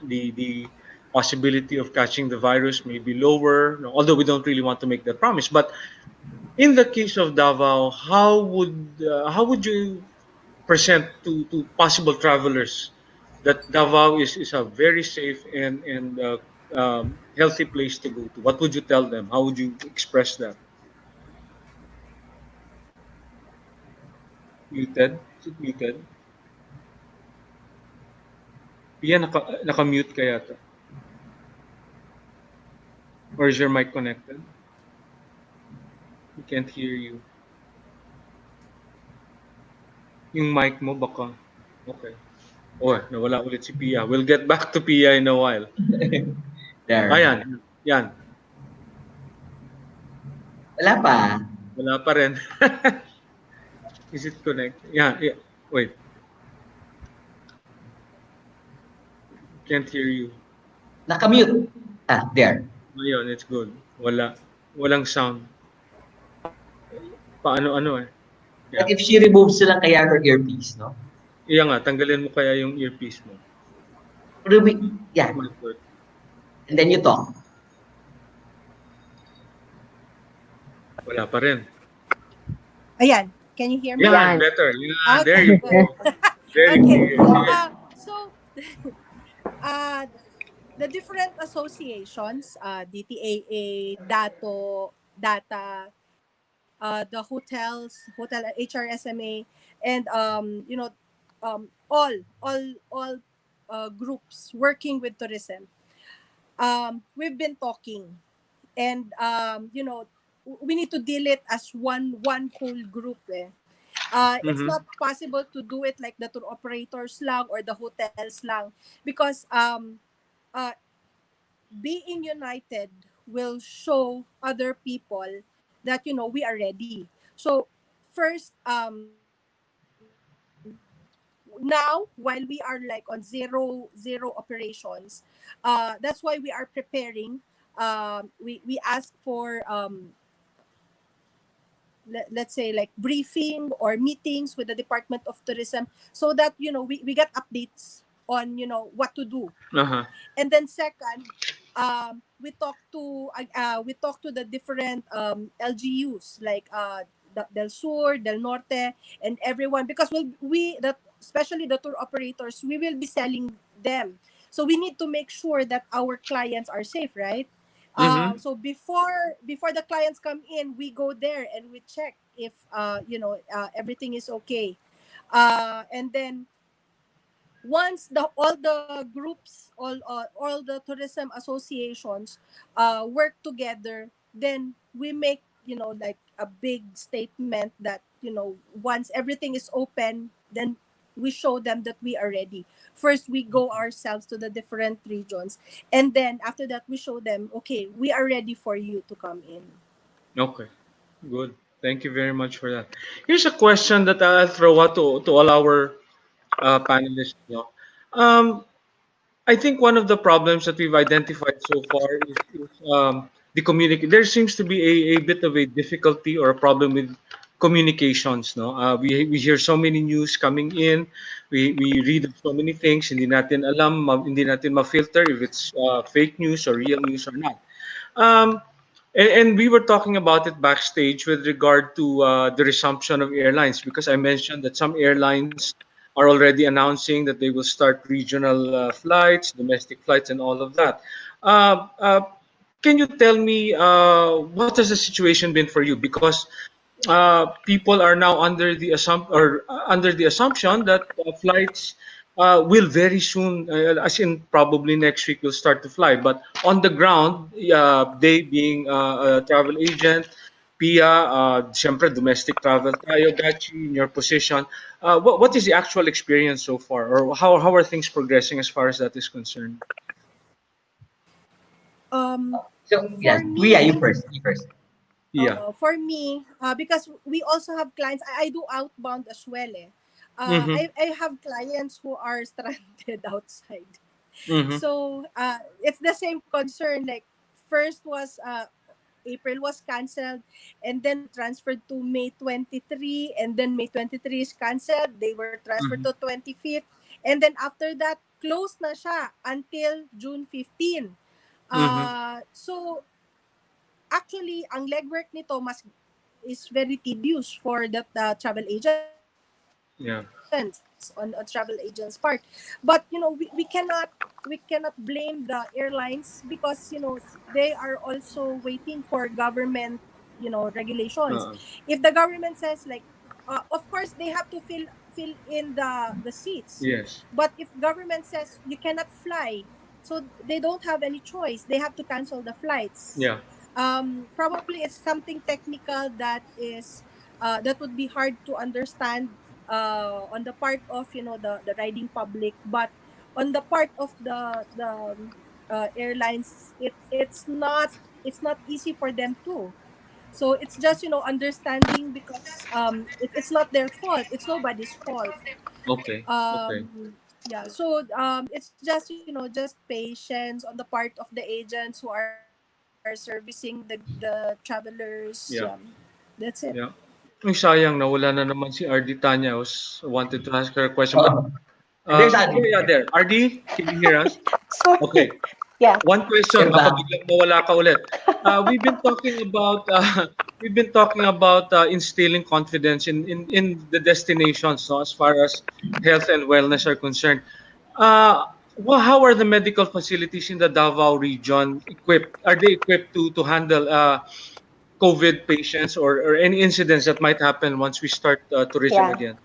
the possibility of catching the virus may be lower, no? Although we don't really want to make that promise. But in the case of Davao, how would you present to possible travelers that Davao is a very safe and healthy place to go to? What would you tell them? How would you express that? Muted? Is it muted? Pia, naka-mute ka yata. Or is your mic connected? We can't hear you. Yung mic mo baka. Okay. Oh, nawala ulit si Pia. We'll get back to Pia in a while. There. Ayan. Yan. Wala pa. Wala pa rin. Is it connected? Yeah, yeah. Wait. Can't hear you. Nakamute. Ah, there. Ayun, it's good. Wala. Walang sound. Paano-ano eh. What Yeah. if she removes lang kaya her earpiece, no? Iya nga, tanggalin mo kaya yung earpiece mo. It Yeah, might work. and then you talk. Wala pa rin. Ayan, can you hear me? Yan, Yan. better. Yan, there Okay, you good. go. Very Okay. clear. Sige. So uh, the different associations, DTAA, the hotel HRSMA, and all groups working with tourism. We've been talking, and we need to deal it as one whole group. It's Mm-hmm. not possible to do it like the tour operators lang or the hotels lang, because uh, being united will show other people that we are ready. So first, now while we are like on zero operations, that's why we are preparing. We ask for let's say like briefing or meetings with the Department of Tourism, so that we get updates on what to do. Uh-huh. And then second, we talk to the different LGUs like Del Sur, Del Norte, and everyone, because we that especially the tour operators, we will be selling them. So we need to make sure that our clients are safe, right? Mm-hmm. So before the clients come in, we go there and we check if everything is okay. And then once all the groups, all the tourism associations work together, then we make like a big statement that once everything is open, then we show them that we are ready. First we go ourselves to the different regions, and then after that we show them, okay, we are ready for you to come in. Okay. Good. Thank you very much for that. Here's a question that I'll throw out to all our panelists. I think one of the problems that we've identified so far is the communicate. There seems to be a bit of a difficulty or a problem with communications. No, we hear so many news coming in. We read of so many things. Hindi natin alam, hindi natin ma-filter if it's fake news or real news or not. Um, and we were talking about it backstage with regard to the resumption of airlines, because I mentioned that some airlines are already announcing that they will start regional flights, domestic flights, and all of that. Uh, uh, can you tell me what has the situation been for you? Because people are now under the assumption that flights will very soon, as in probably next week, will start to fly. But on the ground, they being a travel agent, Pia, siyempre domestic travel tayo, Gachi, in your position, what is the actual experience so far, or how are things progressing as far as that is concerned? So For yes, yeah, you me, first. You first. Yeah. because we also have clients. I do outbound as well. Mm-hmm. I have clients who are stranded outside. Mm-hmm. So it's the same concern. Like first was April was canceled, and then we transferred to May 23, and then May 23 is canceled. They were transferred Mm-hmm. to 25th, and then after that closed na siya until June 15. Mm-hmm. So actually, ang legwork nito mas is very tedious for the travel agents on Yeah. travel agents part. But we cannot blame the airlines, because they are also waiting for government regulations. Uh, If the government says like, of course they have to fill in the seats, yes. but if government says you cannot fly, so they don't have any choice, they have to cancel the flights. Yeah. Probably it's something technical that is that would be hard to understand on the part of the riding public, but on the part of the airlines, it's not easy for them too. So it's just understanding, because it's not their fault, it's nobody's fault. Okay. Okay. Yeah, so it's just just patience on the part of the agents who are servicing the travelers. Yeah, Yeah. that's it. Yeah. Ay, sayang, nawala na naman si RD Tanya. I wanted to ask her a question, but Oh, and there's Adi. yeah, yeah, there. RD, can you hear us? Sorry. Okay. Yeah. One question, You're baka back. biglang mawala ka ulit. We've been talking about instilling confidence in the destinations, no, as far as health and wellness are concerned. How are the medical facilities in the Davao region equipped? Are they equipped to handle COVID patients, or any incidents that might happen once we start tourism Yeah. again?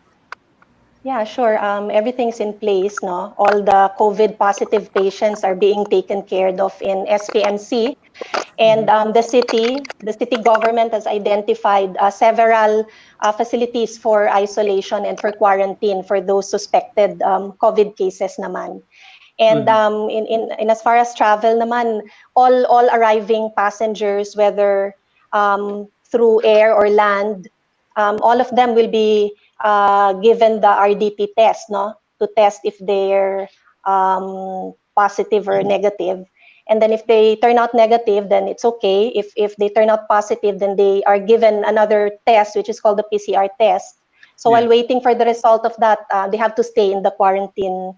Yeah, sure. Everything's in place, no? All the COVID positive patients are being taken care of in SPMC. And the city government has identified several facilities for isolation and for quarantine for those suspected COVID cases naman. And Mm-hmm. in as far as travel naman, all arriving passengers, whether through air or land, all of them will be given the RDT test, no, to test if they're positive or negative. And then if they turn out negative, then it's okay. If they turn out positive, then they are given another test, which is called the PCR test. So Yeah. while waiting for the result of that, they have to stay in the quarantine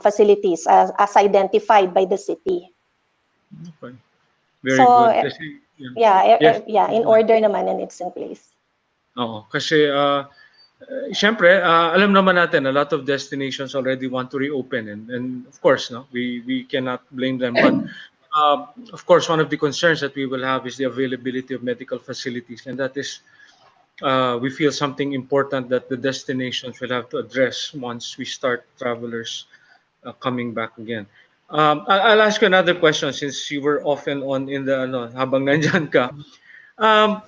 facilities as identified by the city. Okay. Very So good. Kasi, yeah. yeah, Yes. in order naman and it's in place. Oo. Kasi, siyempre, alam naman natin, a lot of destinations already want to reopen. And of course, no, we cannot blame them. But, of course, one of the concerns that we will have is the availability of medical facilities. And that is, we feel something important that the destinations will have to address once we start travelers coming back again. I'll ask you another question since you were often on in the ano, habang nandyan ka. Um,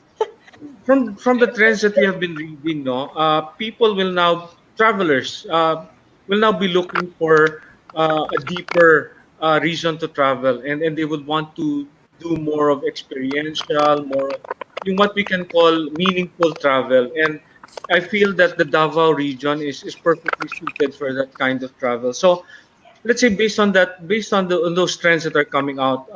from the trends that we have been reading, no, people will now travelers will now be looking for a deeper reason to travel, and they would want to do more of experiential, more of what we can call meaningful travel. And I feel that the Davao region is perfectly suited for that kind of travel. So let's say based on that, based on on those trends that are coming out,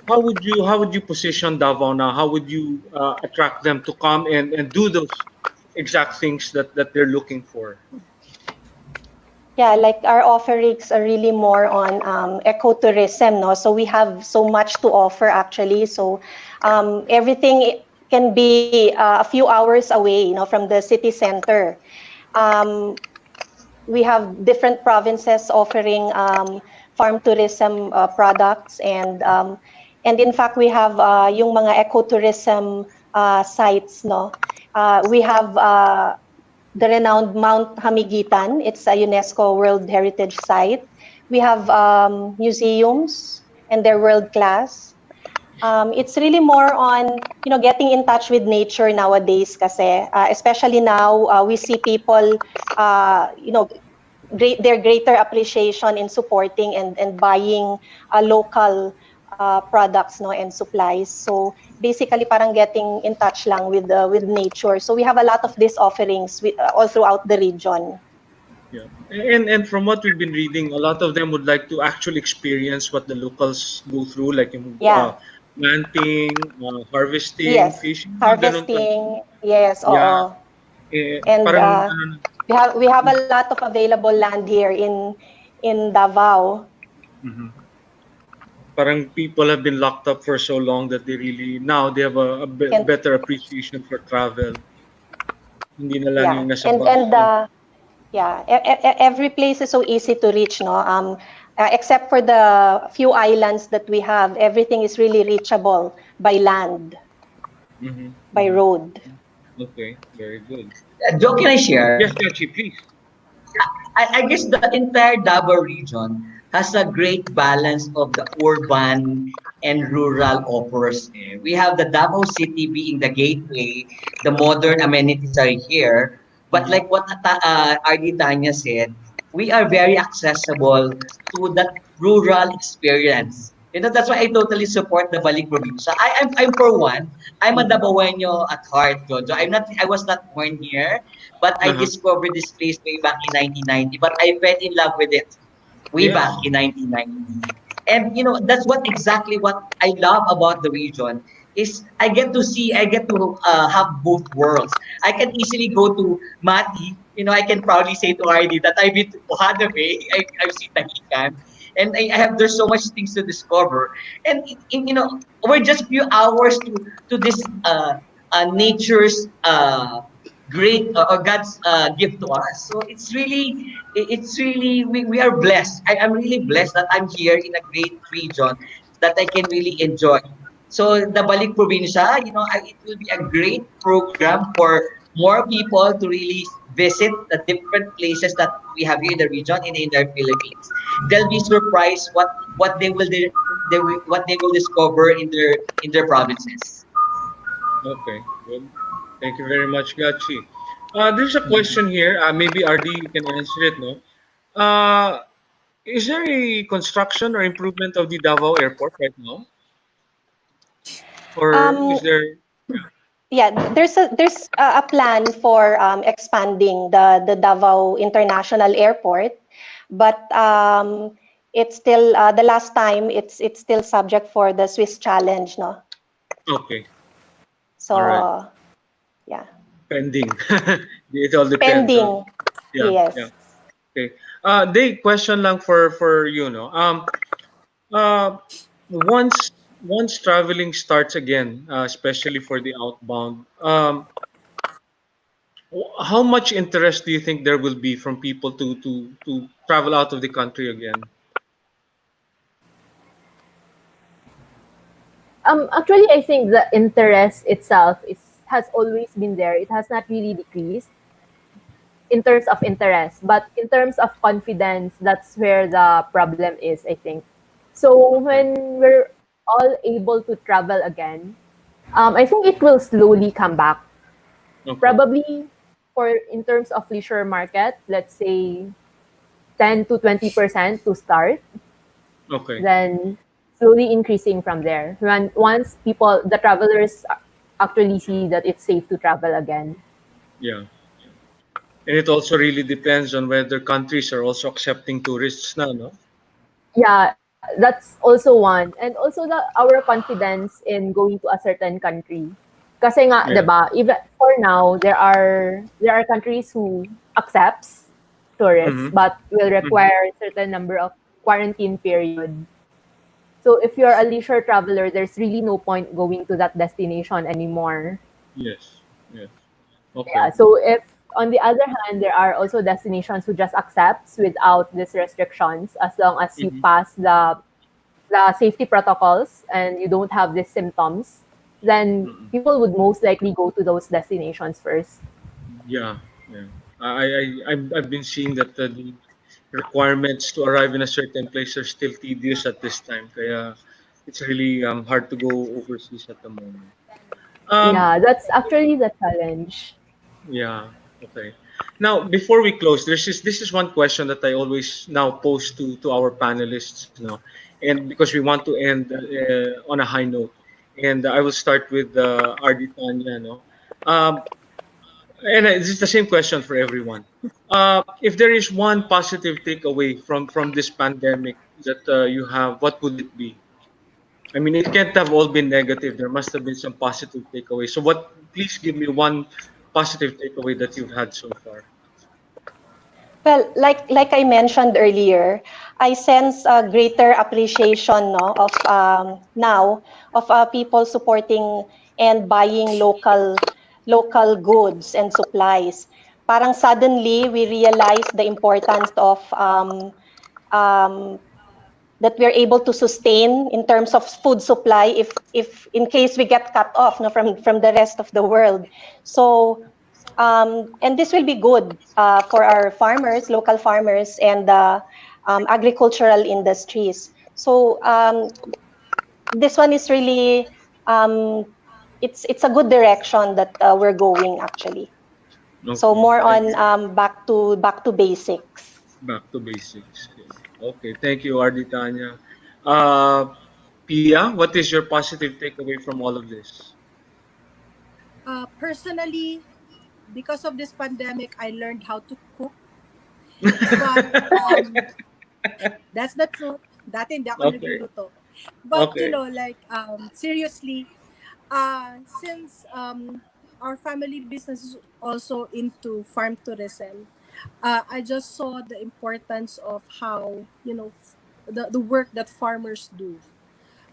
how would you position Davao now? How would you attract them to come and do those exact things that they're looking for? Yeah, like our offerings are really more on ecotourism, no? So we have so much to offer actually. So everything can be a few hours away, from the city center. Um, we have different provinces offering farm tourism products, and in fact we have yung mga ecotourism sites, no. We have the renowned Mount Hamigitan. It's a UNESCO World Heritage Site. We have museums, and they're world class. It's really more on getting in touch with nature nowadays kasi especially now we see people their greater appreciation in supporting and buying local products, no, and supplies. So basically parang getting in touch lang with nature. So we have a lot of these offerings all throughout the region. Yeah, and from what we've been reading, a lot of them would like to actually experience what the locals go through, like yung Yeah. planting, harvesting, Yes. fishing, mga ganun pa. Harvesting. Yes, Yeah, oo. And parang ano, we have a lot of available land here in Davao. mhm. Parang people have been locked up for so long that they really now they have And better appreciation for travel. Hindi na lang yeah. yung nasa And bahay. yeah, every place is so easy to reach, no? Except for the few islands that we have, everything is really reachable by land, Mm-hmm, by mm-hmm. road. Okay, very good. Joe, can I Yes, share? Gachi, please. I guess the entire Davao region has a great balance of the urban and rural offers. We have the Davao City being the gateway, the modern amenities are here. But Mm-hmm. like what RD Tanya said, we are very accessible to that rural experience. That's why I totally support the Balik Provincia. I'm for one. I'm a Mm-hmm. Davaoeño at heart, Jojo. I was not born here, but I Uh-huh. discovered this place way back in 1990. But I fell in love with it way back Yes. in 1990. And that's what exactly what I love about the region is I get to have both worlds. I can easily go to Mati. I can proudly say to RD that I've been to Ohana Bay. I've seen Tahikan. And I have there's so much things to discover. And we're just a few hours to this nature's great or God's gift to us. So it's really we are blessed. I'm really blessed that I'm here in a great region that I can really enjoy. So the Balik Provincia, it will be a great program for more people to really visit the different places that we have here in the region and in the Philippines. They'll be surprised what what they will discover in their provinces. Okay, good. Thank you very much, Gachi. There's a question here. Maybe RD you can answer it, no? Uh, is there a construction or improvement of the Davao Airport right now? Or is Um, there? yeah, there's a plan for expanding the Davao International Airport, but it's still the last time it's still subject for the Swiss challenge, no? Okay. All right. So yeah, Pending. It all depends on. pending. Yeah. Yeah. Yes. Okay. They question lang for you know. Uh, once traveling starts again, especially for the outbound, how much interest do you think there will be from people to travel out of the country again? Actually, I think the interest itself has always been there. It has not really decreased in terms of interest, but in terms of confidence, that's where the problem is, I think. So Okay. when we're all able to travel again, I think it will slowly come back. Okay. Probably for in terms of leisure market, let's say 10 to 20% to start, Okay. then slowly increasing from there. When once people, the travelers actually see that it's safe to travel again. Yeah. And it also really depends on whether countries are also accepting tourists now, no? Yeah, that's also one. And also our confidence in going to a certain country. Kasi nga, Yeah. 'di ba, even for now, there are countries who accepts tourists Mm-hmm. but will Mm-hmm. require a certain number of quarantine period. So if you're a leisure traveler, there's really no point going to that destination anymore. Yes. Yes. Yeah. Okay. So if on the other hand, there are also destinations who just accepts without these restrictions as long as you Mm-hmm. pass the safety protocols and you don't have these symptoms, then Mm-hmm. people would most likely go to those destinations first. Yeah. Yeah. I've been seeing that the requirements to arrive in a certain place are still tedious at this time. Kaya it's really hard to go overseas at the moment. Um, Yeah, that's actually the challenge. yeah. Okay. Now, before we close, this is one question that I always now pose to our panelists, no, and because we want to end on a high note, and I will start with RD Tanya, no, um, and this is the same question for everyone. If there is one positive takeaway from this pandemic that you have, what would it be? I mean, it can't have all been negative. There must have been some positive takeaway. So, what? Please give me one positive takeaway that you've had so far. Well, like I mentioned earlier, I sense a greater appreciation, no, of now of people supporting and buying local goods and supplies. Parang suddenly we realize the importance of um, that we're able to sustain in terms of food supply if in case we get cut off, no, from the rest of the world. So and this will be good for our farmers, local farmers, and agricultural industries. So this one is really it's a good direction that we're going actually. So Okay, more thank on you. back to basics. Back to basics. Okay, thank you, Arditanya. Uh, Pia, what is your positive takeaway from all of this? Personally, because of this pandemic, I learned how to cook. But that's the truth. Dati hindi ako Okay, nagluluto. But okay. seriously, since our family business is also into farm tourism, I just saw the importance of how the work that farmers do.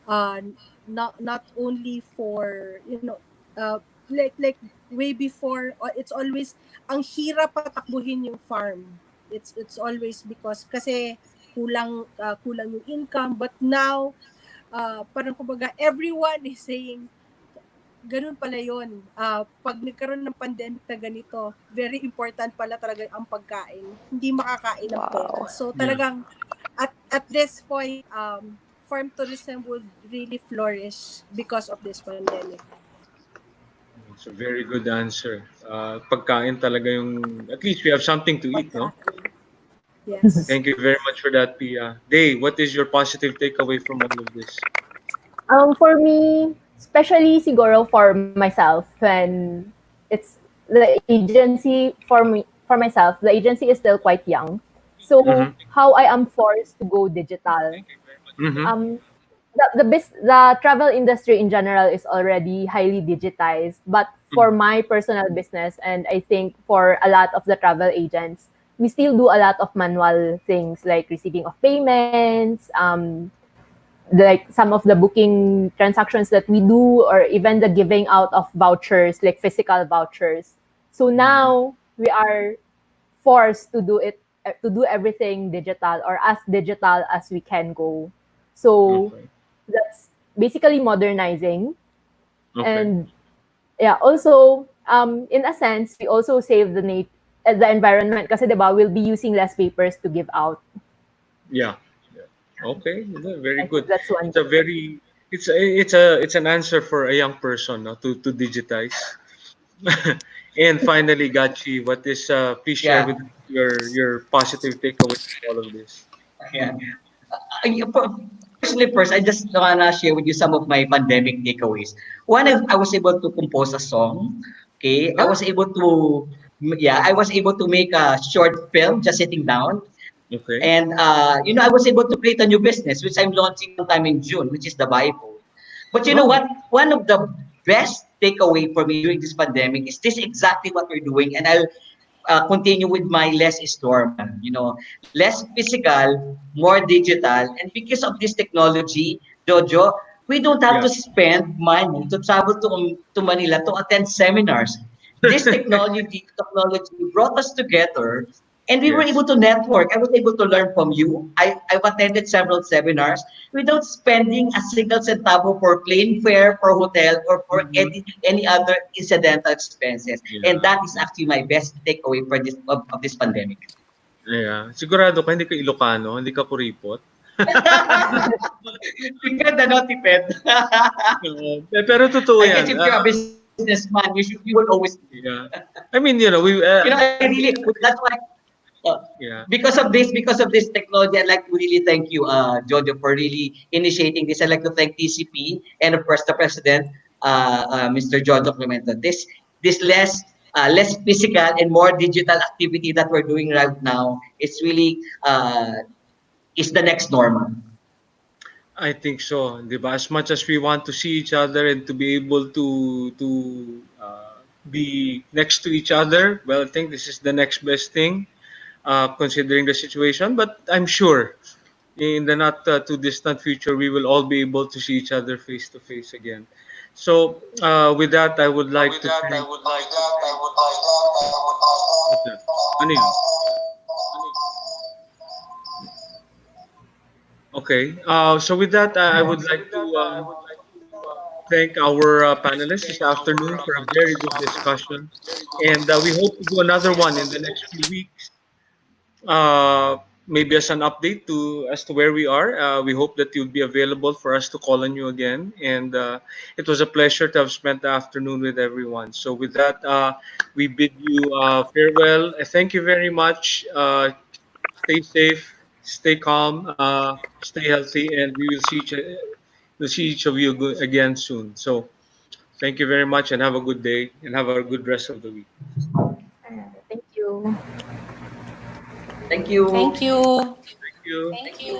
uh, not only for like way before, it's always ang hirap patakbuhin yung farm. It's always because kasi kulang yung income, but now parang kumbaga everyone is saying ganun pala yun. Pag nagkaroon ng pandemic na ganito, very important pala talaga ang pagkain. Hindi makakain ng pera. Wow. So Yeah, talagang at this point, farm tourism would really flourish because of this pandemic. it's a very good answer. Pagkain talaga yung, at least we have something to eat, no? Pagkain. Yes. Thank you very much for that, Pia. Day, what is your positive takeaway from all of this? For me, especially siguro for myself, when it's the agency for myself, the agency is still quite young. So Mm-hmm. how I am forced to go digital. Mm-hmm. Um, the travel industry in general is already highly digitized, but for my personal business, and I think for a lot of the travel agents, we still do a lot of manual things like receiving of payments, like some of the booking transactions that we do, or even the giving out of vouchers, like physical vouchers. So now we are forced to do it, to do everything digital, or as digital as we can go. So Okay. that's basically modernizing. Okay. And yeah, also in a sense we also save the environment, kasi diba, we'll be using less papers to give out. Yeah. Okay. Very I think good. that's one It's a thing. very it's an answer for a young person, no, to digitize. And finally, Gachi, what is please share Yeah. with your positive takeaway from all of this. Yeah. Personally, first, I just wanna share with you some of my pandemic takeaways. One is I was able to compose a song. Okay, I Ah, was able to, yeah, I was able to make a short film just sitting down, okay. and I was able to create a new business which I'm launching sometime in June, which is the Bible. But you know Oh, what? One of the best takeaway for me during this pandemic is this exactly what we're doing, and I'll continue with my less is normal. Less physical, more digital, and because of this technology, Jojo, we don't have yeah. to spend money to travel to Manila to attend seminars. This technology brought us together, and we were Yes. able to network. I was able to learn from you. I've attended several seminars without spending a single centavo for plane fare, for hotel, or for Mhm. any other incidental expenses. And Yeah. that is actually my best takeaway for of this pandemic. Yeah. Sigurado ka hindi ka Ilocano, hindi ka kuripot. Tipid, ano, tipid. Pero totoo I guess 'yan. if you're a businessman, you will always be. Yeah. I mean, we I really, that's why, uh, yeah. because of this technology, I'd like to really thank you, Jojo, for really initiating this. I'd like to thank TCP and of course the president, Mr. Jojo Clemento. This less physical and more digital activity that we're doing right now is really is the next normal. I think so, 'di ba? As much as we want to see each other and to be able to be next to each other, well, I think this is the next best thing, considering the situation. But I'm sure in the not too distant future, we will all be able to see each other face to face again. So, with that, I would like to thank. What's that? Ano yun? Okay. So with that, I would like to thank our panelists this afternoon for a very good discussion, and we hope to do another one in the next few weeks. Maybe as an update to as to where we are. We hope that you'll be available for us to call on you again. And it was a pleasure to have spent the afternoon with everyone. So with that, we bid you farewell. Thank you very much. Stay safe, stay calm, stay healthy, and we'll see each of you again soon. So thank you very much, and have a good day, and have a good rest of the week. Thank you. Thank you. Thank you. Thank you. Thank you.